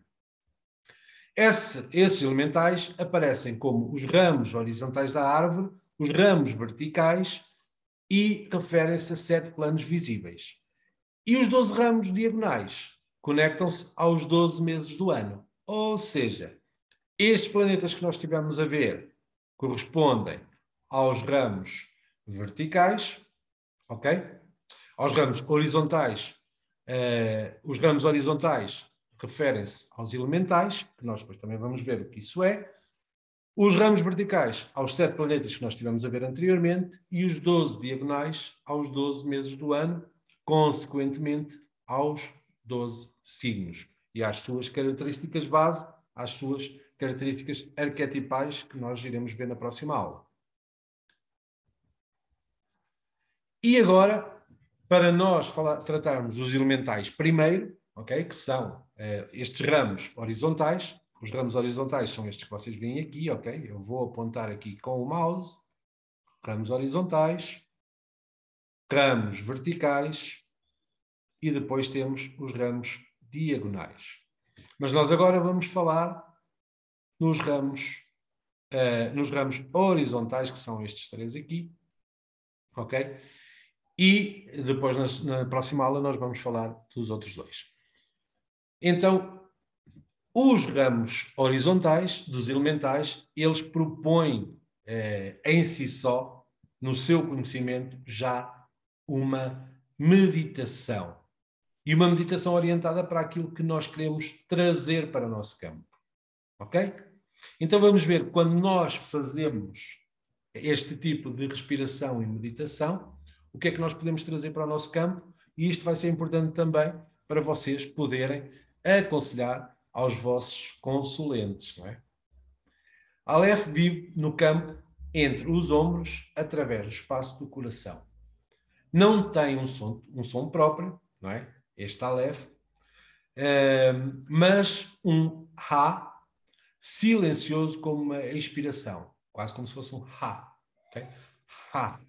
Esses elementais aparecem como os ramos horizontais da árvore, os ramos verticais e referem-se a 7 planos visíveis. E os 12 ramos diagonais conectam-se aos 12 meses do ano. Ou seja, estes planetas que nós estivemos a ver correspondem aos ramos verticais, ok? Aos ramos horizontais. Os ramos horizontais referem-se aos elementais, que nós depois também vamos ver o que isso é. Os ramos verticais aos 7 planetas que nós estivemos a ver anteriormente e os 12 diagonais aos 12 meses do ano, consequentemente aos 12 signos e às suas características base, às suas características arquetipais que nós iremos ver na próxima aula. E agora, para nós tratarmos os elementais primeiro, okay, que são estes ramos horizontais. Os ramos horizontais são estes que vocês veem aqui, ok? Eu vou apontar aqui com o mouse. Ramos horizontais, ramos verticais e depois temos os ramos diagonais. Mas nós agora vamos falar nos ramos horizontais, que são estes três aqui, ok? E depois, na próxima aula, nós vamos falar dos outros dois. Então, os ramos horizontais dos elementais, eles propõem em si só, no seu conhecimento, já uma meditação. E uma meditação orientada para aquilo que nós queremos trazer para o nosso campo. Ok? Então vamos ver, quando nós fazemos este tipo de respiração e meditação, o que é que nós podemos trazer para o nosso campo, e isto vai ser importante também para vocês poderem aconselhar aos vossos consulentes, não é? Aleph vive no campo entre os ombros, através do espaço do coração. Não tem um som próprio, não é? Este Aleph, mas um Ha silencioso como uma expiração, quase como se fosse um Ha. Okay? Ha.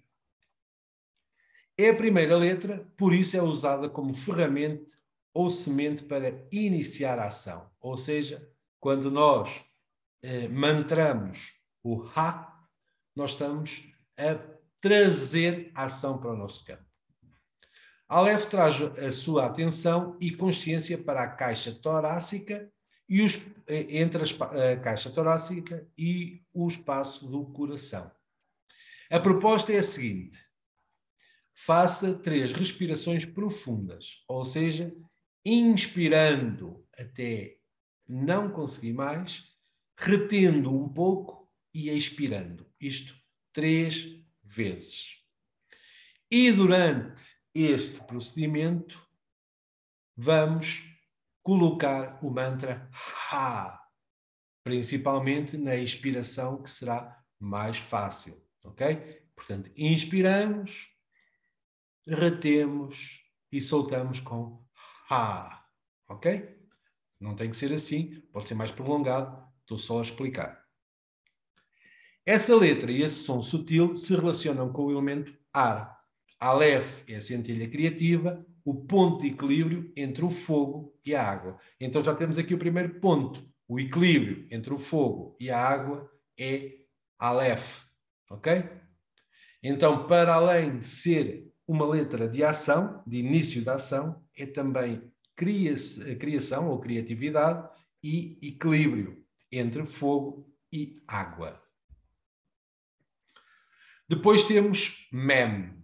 É a primeira letra, por isso é usada como ferramenta ou semente para iniciar a ação. Ou seja, quando nós mantramos o Ha, nós estamos a trazer a ação para o nosso campo. Aleph traz a sua atenção e consciência para a caixa torácica e entre a caixa torácica e o espaço do coração. A proposta é a seguinte: faça 3 respirações profundas, ou seja, inspirando até não conseguir mais, retendo um pouco e expirando. Isto 3 vezes. E durante este procedimento, vamos colocar o mantra Ha, principalmente na expiração, que será mais fácil, ok? Portanto, inspiramos, retemos e soltamos com Ha, ok? Não tem que ser assim, pode ser mais prolongado, estou só a explicar. Essa letra e esse som sutil se relacionam com o elemento ar. Aleph é a centelha criativa, o ponto de equilíbrio entre o fogo e a água. Então já temos aqui o primeiro ponto. O equilíbrio entre o fogo e a água é Aleph. Ok? Então, para além de ser uma letra de ação, de início da ação, é também criação ou criatividade e equilíbrio entre fogo e água. Depois temos Mem.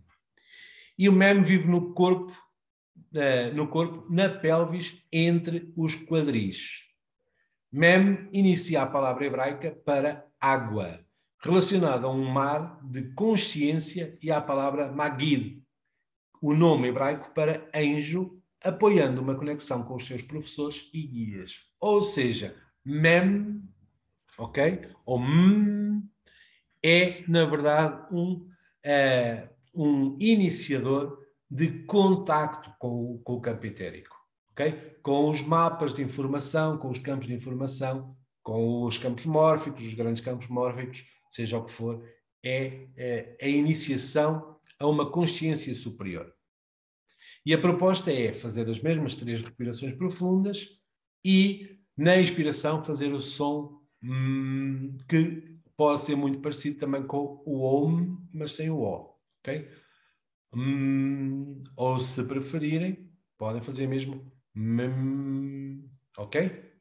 E o Mem vive no corpo, na pelvis, entre os quadris. Mem inicia a palavra hebraica para água, relacionada a um mar de consciência, e à palavra Magid, o nome hebraico para anjo, apoiando uma conexão com os seus professores e guias. Ou seja, Mem, ok? Ou é, na verdade, um iniciador de contacto com o campo etérico, okay? Com os mapas de informação, com os campos de informação, com os campos mórficos, os grandes campos mórficos, seja o que for, é a iniciação a uma consciência superior. E a proposta é fazer as mesmas 3 respirações profundas e, na inspiração, fazer o som que pode ser muito parecido também com o Om, mas sem o O. Ok? Ou, se preferirem, podem fazer mesmo ok?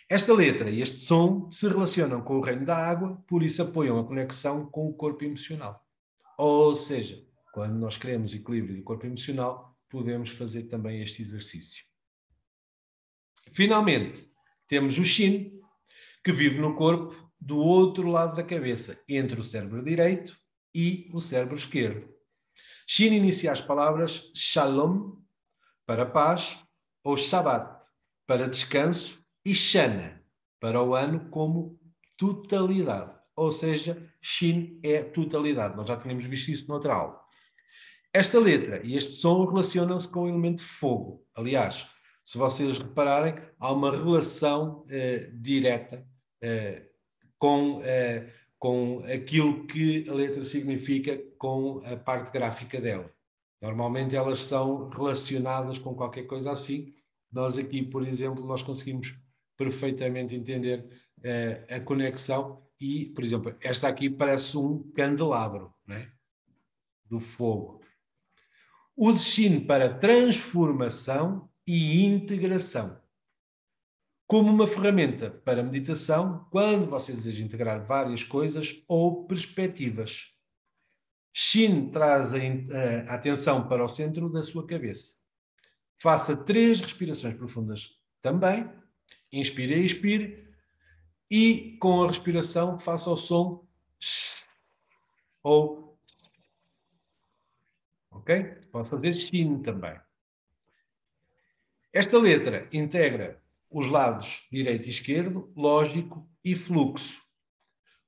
Esta letra e este som se relacionam com o reino da água, por isso apoiam a conexão com o corpo emocional. Ou seja, quando nós queremos equilíbrio do corpo emocional, podemos fazer também este exercício. Finalmente, temos o Shin, que vive no corpo do outro lado da cabeça, entre o cérebro direito e o cérebro esquerdo. Shin inicia as palavras Shalom, para paz, ou Shabbat, para descanso, e Shana, para o ano como totalidade. Ou seja, Shin é totalidade. Nós já tínhamos visto isso noutra aula. Esta letra e este som relacionam-se com o elemento fogo. Aliás, se vocês repararem, há uma relação direta com aquilo que a letra significa com a parte gráfica dela. Normalmente elas são relacionadas com qualquer coisa assim. Nós aqui, por exemplo, nós conseguimos perfeitamente entender a conexão e, por exemplo, esta aqui parece um candelabro, né? Do fogo. Use Shin para transformação e integração. Como uma ferramenta para meditação, quando você deseja integrar várias coisas ou perspectivas. Shin traz a atenção para o centro da sua cabeça. Faça 3 respirações profundas também. Inspire e expire. E com a respiração faça o som ou ok? Pode fazer Shin também. Esta letra integra os lados direito e esquerdo, lógico e fluxo,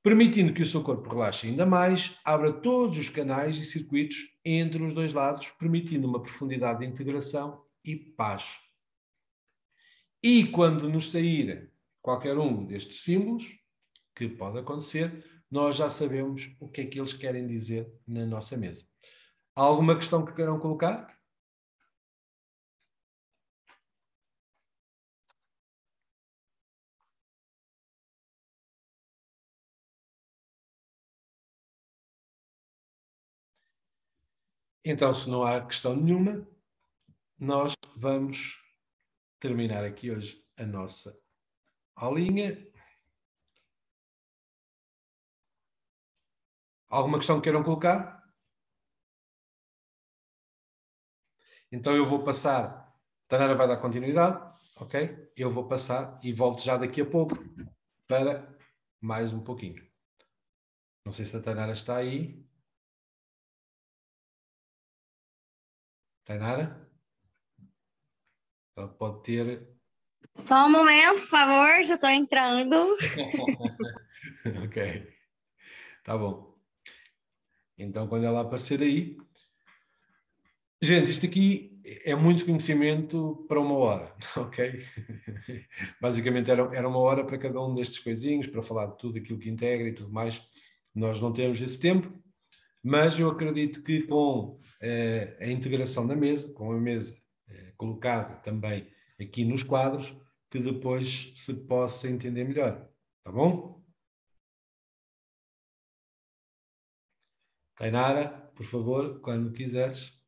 permitindo que o seu corpo relaxe ainda mais, abra todos os canais e circuitos entre os dois lados, permitindo uma profundidade de integração e paz. E quando nos sair qualquer um destes símbolos, que pode acontecer, nós já sabemos o que é que eles querem dizer na nossa mesa. Há alguma questão que queiram colocar? Então, se não há questão nenhuma, nós vamos terminar aqui hoje a nossa aulinha. Alguma questão que queiram colocar? Então eu vou passar, Tainara vai dar continuidade, ok? Eu vou passar e volto já daqui a pouco para mais um pouquinho. Não sei se a Tainara está aí. Tainara? Ela pode ter... Só um momento, por favor, já estou entrando. Ok, tá bom. Então quando ela aparecer aí... Gente, isto aqui é muito conhecimento para uma hora, ok? Basicamente era uma hora para cada um destes coisinhos, para falar de tudo aquilo que integra e tudo mais. Nós não temos esse tempo, mas eu acredito que com a integração da mesa, com a mesa colocada também aqui nos quadros, que depois se possa entender melhor. Tá bom? Tainara, por favor, quando quiseres.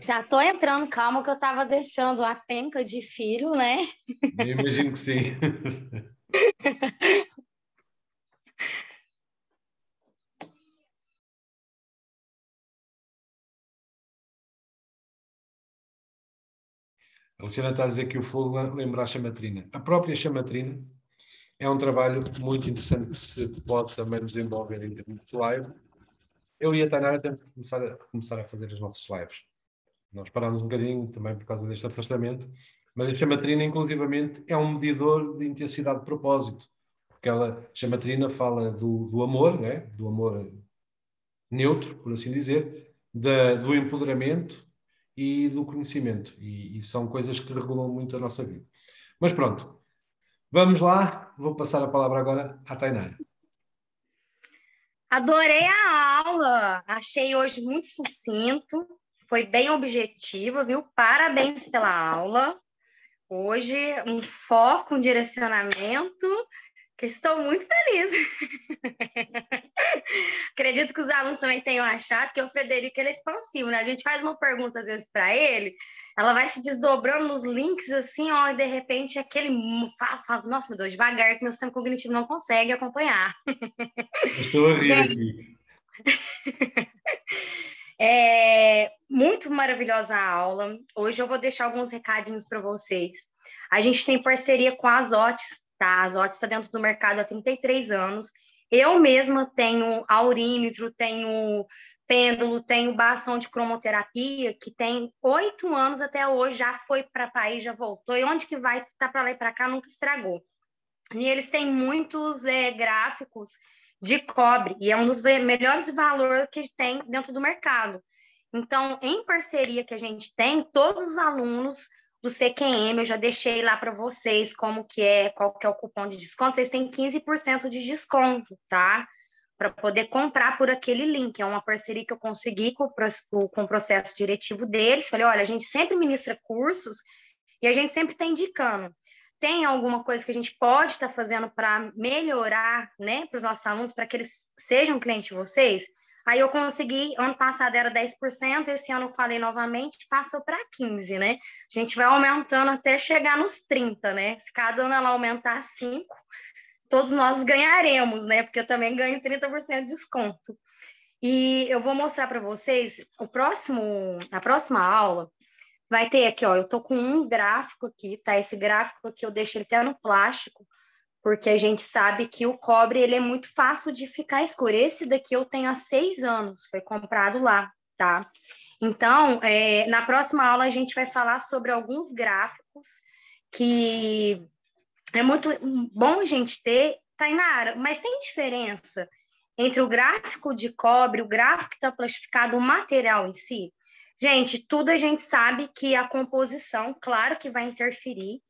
Já estou entrando, calma, que eu estava deixando a penca de filho, né? Eu imagino que sim. A Luciana está a dizer que o fogo lembra a chamatrina. A própria chamatrina é um trabalho muito interessante que se pode também desenvolver em termos de live. Eu e a Tainara temos que começar a fazer as nossas lives. Nós parámos um bocadinho também por causa deste afastamento, mas a chamatrina, inclusivamente, é um medidor de intensidade de propósito. Porque a chamatrina fala do amor, né? Do amor neutro, por assim dizer, do empoderamento e do conhecimento. E são coisas que regulam muito a nossa vida. Mas pronto, vamos lá. Vou passar a palavra agora à Tainara. Adorei a aula, achei hoje muito sucinto, foi bem objetivo, viu? Parabéns pela aula. Hoje, um foco, um direcionamento, que estou muito feliz. Acredito que os alunos também tenham achado que o Frederico ele é expansivo, né? A gente faz uma pergunta às vezes para ele, ela vai se desdobrando nos links assim, ó, e de repente aquele fala, nossa, meu Deus, devagar que meu sistema cognitivo não consegue acompanhar. Estou a rir aqui. Muito maravilhosa a aula. Hoje eu vou deixar alguns recadinhos para vocês. A gente tem parceria com a Azotes, tá? A Azotes está dentro do mercado há 33 anos. Eu mesma tenho aurímetro, tenho pêndulo, tenho bastão de cromoterapia, que tem 8 anos até hoje, já foi para país, já voltou, e onde que vai, tá para lá e para cá, nunca estragou. E eles têm muitos gráficos de cobre, e é um dos melhores valores que tem dentro do mercado. Então, em parceria que a gente tem, todos os alunos do CQM, eu já deixei lá para vocês como que é, qual que é o cupom de desconto, vocês têm 15% de desconto, tá? Para poder comprar por aquele link. É uma parceria que eu consegui com o processo diretivo deles. Falei, olha, a gente sempre ministra cursos e a gente sempre está indicando. Tem alguma coisa que a gente pode estar fazendo para melhorar, né, para os nossos alunos, para que eles sejam clientes de vocês? Aí eu consegui, ano passado era 10%, esse ano eu falei novamente, passou para 15%, né? A gente vai aumentando até chegar nos 30%, né? Se cada ano ela aumentar 5%, todos nós ganharemos, né? Porque eu também ganho 30% de desconto. E eu vou mostrar para vocês, a próxima aula vai ter aqui, ó, eu tô com um gráfico aqui, tá? Esse gráfico aqui eu deixo ele até no plástico, porque a gente sabe que o cobre, ele é muito fácil de ficar escuro. Esse daqui eu tenho há 6 anos, foi comprado lá, tá? Então, na próxima aula a gente vai falar sobre alguns gráficos que é muito bom a gente ter, Tainara, mas tem diferença entre o gráfico de cobre, o gráfico que está plastificado, o material em si? Gente, tudo a gente sabe que a composição, claro que vai interferir,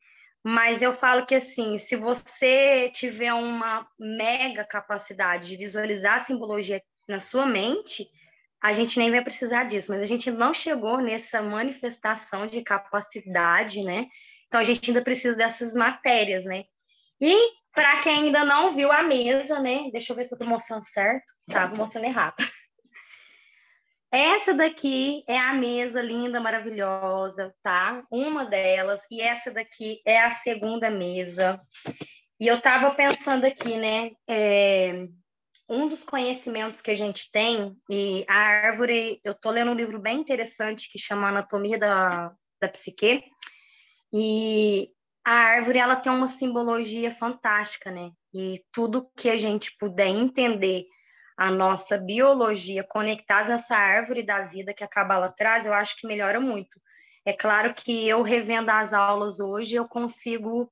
mas eu falo que, assim, se você tiver uma mega capacidade de visualizar a simbologia na sua mente, a gente nem vai precisar disso, mas a gente não chegou nessa manifestação de capacidade, né? Então, a gente ainda precisa dessas matérias, né? E, para quem ainda não viu a mesa, né? Deixa eu ver se eu estou mostrando certo. Tá, vou mostrando errado. Essa daqui é a mesa linda, maravilhosa, tá? Uma delas. E essa daqui é a segunda mesa. E eu estava pensando aqui, né? Um dos conhecimentos que a gente tem, e a árvore, eu estou lendo um livro bem interessante que chama Anatomia da Psique, e a árvore, ela tem uma simbologia fantástica, né? E tudo que a gente puder entender a nossa biologia conectadas nessa árvore da vida que a Cabala traz, eu acho que melhora muito. É claro que eu revendo as aulas hoje, eu consigo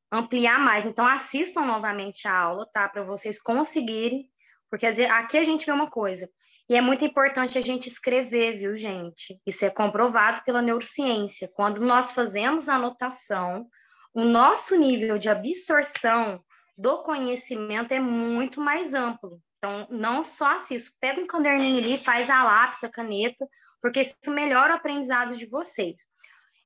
ampliar mais. Então, assistam novamente a aula, tá? Para vocês conseguirem, porque aqui a gente vê uma coisa, e é muito importante a gente escrever, viu, gente? Isso é comprovado pela neurociência. Quando nós fazemos a anotação, o nosso nível de absorção do conhecimento é muito mais amplo. Então, não só assista, pega um caderninho ali, faz a lápis, a caneta, porque isso melhora o aprendizado de vocês.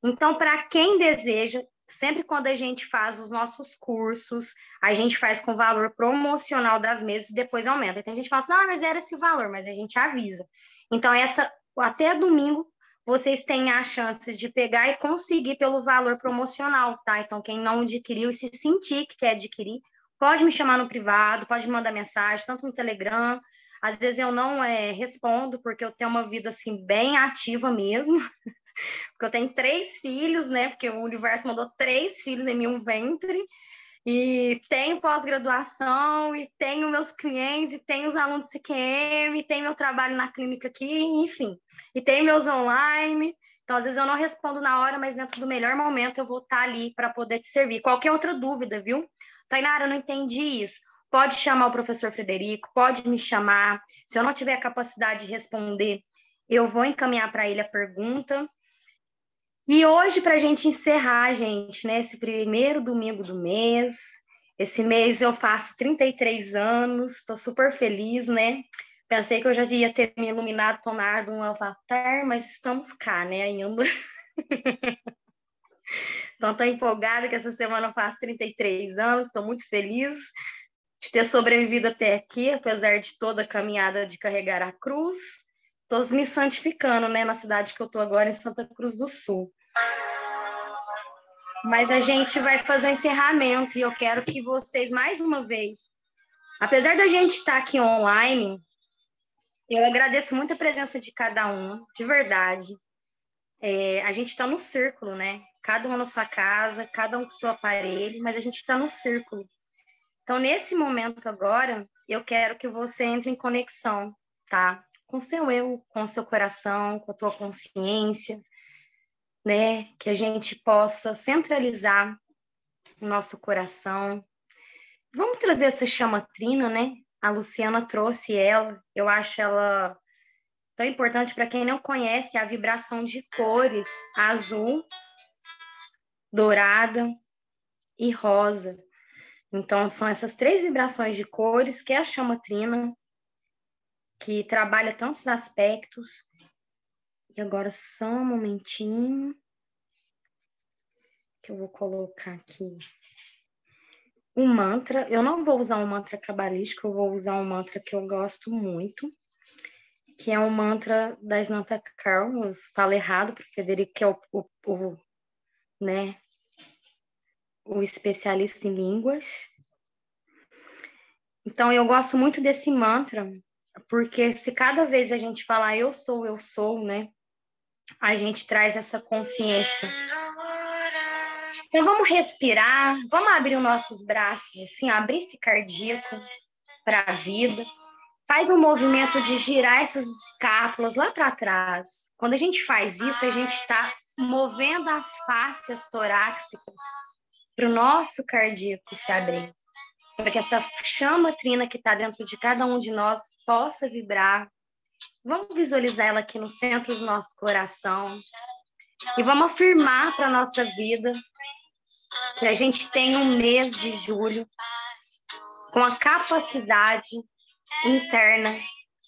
Então, para quem deseja, sempre quando a gente faz os nossos cursos, a gente faz com valor promocional das mesas e depois aumenta. Então, a gente fala assim, mas era esse valor, mas a gente avisa. Então, até domingo, vocês têm a chance de pegar e conseguir pelo valor promocional, tá? Então, quem não adquiriu e se sentir que quer adquirir, pode me chamar no privado, pode me mandar mensagem, tanto no Telegram. Às vezes eu não respondo, porque eu tenho uma vida, assim, bem ativa mesmo. Porque eu tenho 3 filhos, né? Porque o universo mandou 3 filhos em meu ventre. E tenho pós-graduação, e tenho meus clientes, e tenho os alunos do CQM, e tenho meu trabalho na clínica aqui, enfim. E tenho meus online. Então, às vezes eu não respondo na hora, mas dentro do melhor momento eu vou estar ali para poder te servir. Qualquer outra dúvida, viu? Tainara, eu não entendi isso. Pode chamar o professor Frederico, pode me chamar. Se eu não tiver a capacidade de responder, eu vou encaminhar para ele a pergunta. E hoje, para a gente encerrar, gente, né, esse primeiro domingo do mês, esse mês eu faço 33 anos, estou super feliz, né? Pensei que eu já ia ter me iluminado, tornado um avatar, mas estamos cá, né, ainda. Então, estou empolgada que essa semana eu faço 33 anos, estou muito feliz de ter sobrevivido até aqui, apesar de toda a caminhada de carregar a cruz. Estou me santificando, né, na cidade que eu estou agora, em Santa Cruz do Sul. Mas a gente vai fazer o encerramento e eu quero que vocês, mais uma vez, apesar da gente estar aqui online, eu agradeço muito a presença de cada um, de verdade. A gente está no círculo, né? Cada um na sua casa, cada um com seu aparelho, mas a gente está no círculo. Então, nesse momento agora, eu quero que você entre em conexão, tá? com seu eu, com seu coração, com a tua consciência, né? Que a gente possa centralizar o nosso coração. Vamos trazer essa chama trina, né? A Luciana trouxe ela, eu acho ela tão importante para quem não conhece a vibração de cores azul, dourada e rosa. Então, são essas 3 vibrações de cores que é a chama trina, que trabalha tantos aspectos. E agora só um momentinho que eu vou colocar aqui um mantra. Eu não vou usar um mantra cabalístico, eu vou usar um mantra que eu gosto muito, que é um mantra da Snanta Carl. Eu falo errado para o Federico, que é né, o especialista em línguas. Então, eu gosto muito desse mantra, porque se cada vez a gente falar eu sou, né, a gente traz essa consciência. Então, vamos respirar, vamos abrir os nossos braços, assim, abrir esse cardíaco para a vida. Faz um movimento de girar essas escápulas lá para trás. Quando a gente faz isso, a gente está movendo as fáscias torácicas para o nosso cardíaco se abrir, para que essa chama trina que está dentro de cada um de nós possa vibrar. Vamos visualizar ela aqui no centro do nosso coração e vamos afirmar para a nossa vida que a gente tem um mês de julho com a capacidade interna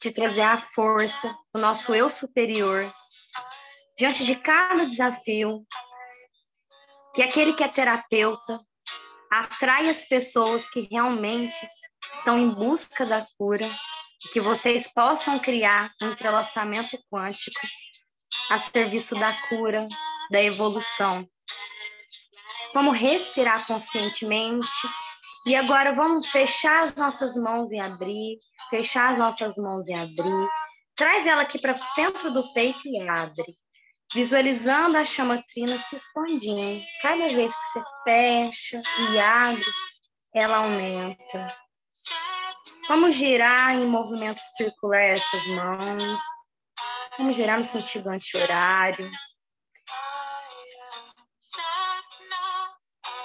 de trazer a força do nosso eu superior diante de cada desafio, que aquele que é terapeuta atrai as pessoas que realmente estão em busca da cura, que vocês possam criar um entrelaçamento quântico a serviço da cura, da evolução. Vamos respirar conscientemente e agora vamos fechar as nossas mãos e abrir, fechar as nossas mãos e abrir. Traz ela aqui para o centro do peito e abre, visualizando a chama trina se expandindo. Cada vez que você fecha e abre, ela aumenta. Vamos girar em movimento circular essas mãos. Vamos girar no sentido anti-horário.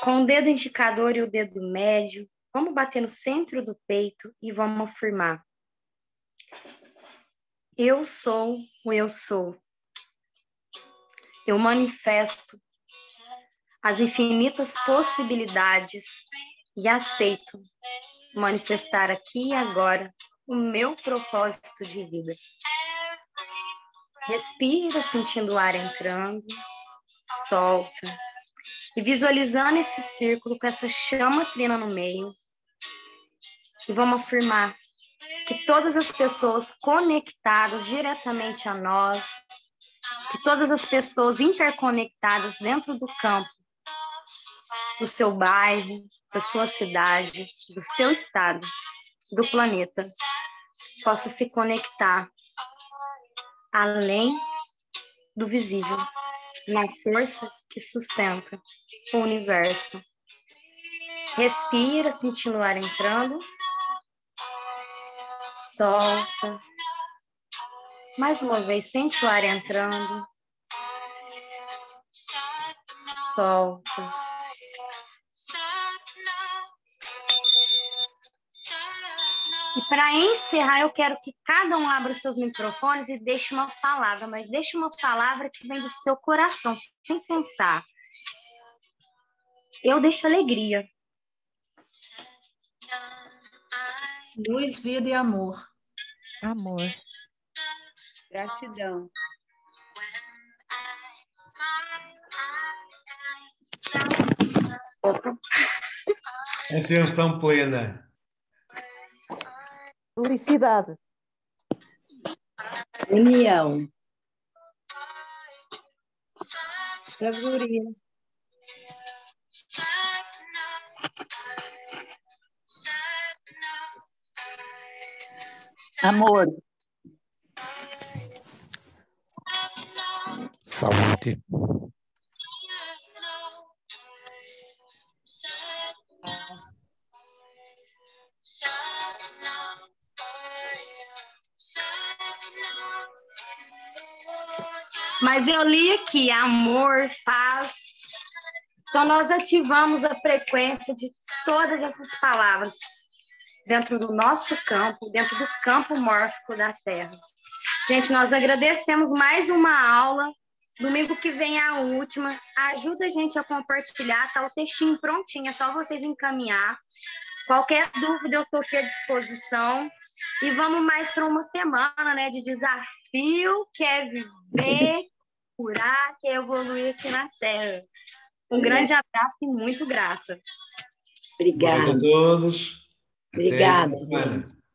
Com o dedo indicador e o dedo médio, vamos bater no centro do peito e vamos afirmar. Eu sou o eu sou. Eu manifesto as infinitas possibilidades e aceito manifestar aqui e agora o meu propósito de vida. Respira, sentindo o ar entrando, solta. E visualizando esse círculo com essa chama trina no meio. E vamos afirmar que todas as pessoas conectadas diretamente a nós, que todas as pessoas interconectadas dentro do campo, do seu bairro, da sua cidade, do seu estado, do planeta, possa se conectar além do visível, na força que sustenta o universo. Respira, sentindo o ar entrando. Solta. Mais uma vez, sente o ar entrando. Solta. E para encerrar, eu quero que cada um abra os seus microfones e deixe uma palavra, mas deixe uma palavra que vem do seu coração, sem pensar. Eu deixo alegria. Luz, vida e amor. Amor. Gratidão. Atenção plena. Felicidade. União. Sabedoria. Amor. Saúde. Mas eu li aqui amor, paz. Então, nós ativamos a frequência de todas essas palavras dentro do nosso campo, dentro do campo mórfico da Terra. Gente, nós agradecemos mais uma aula. Domingo que vem é a última. Ajuda a gente a compartilhar, tá o textinho prontinho, é só vocês encaminhar. Qualquer dúvida eu estou aqui à disposição. E vamos mais para uma semana, né, de desafio, que é viver, curar, que é evoluir aqui na Terra. Um grande abraço e muito grata. Obrigado a Obrigada. todos. Até Obrigada, a semana. gente.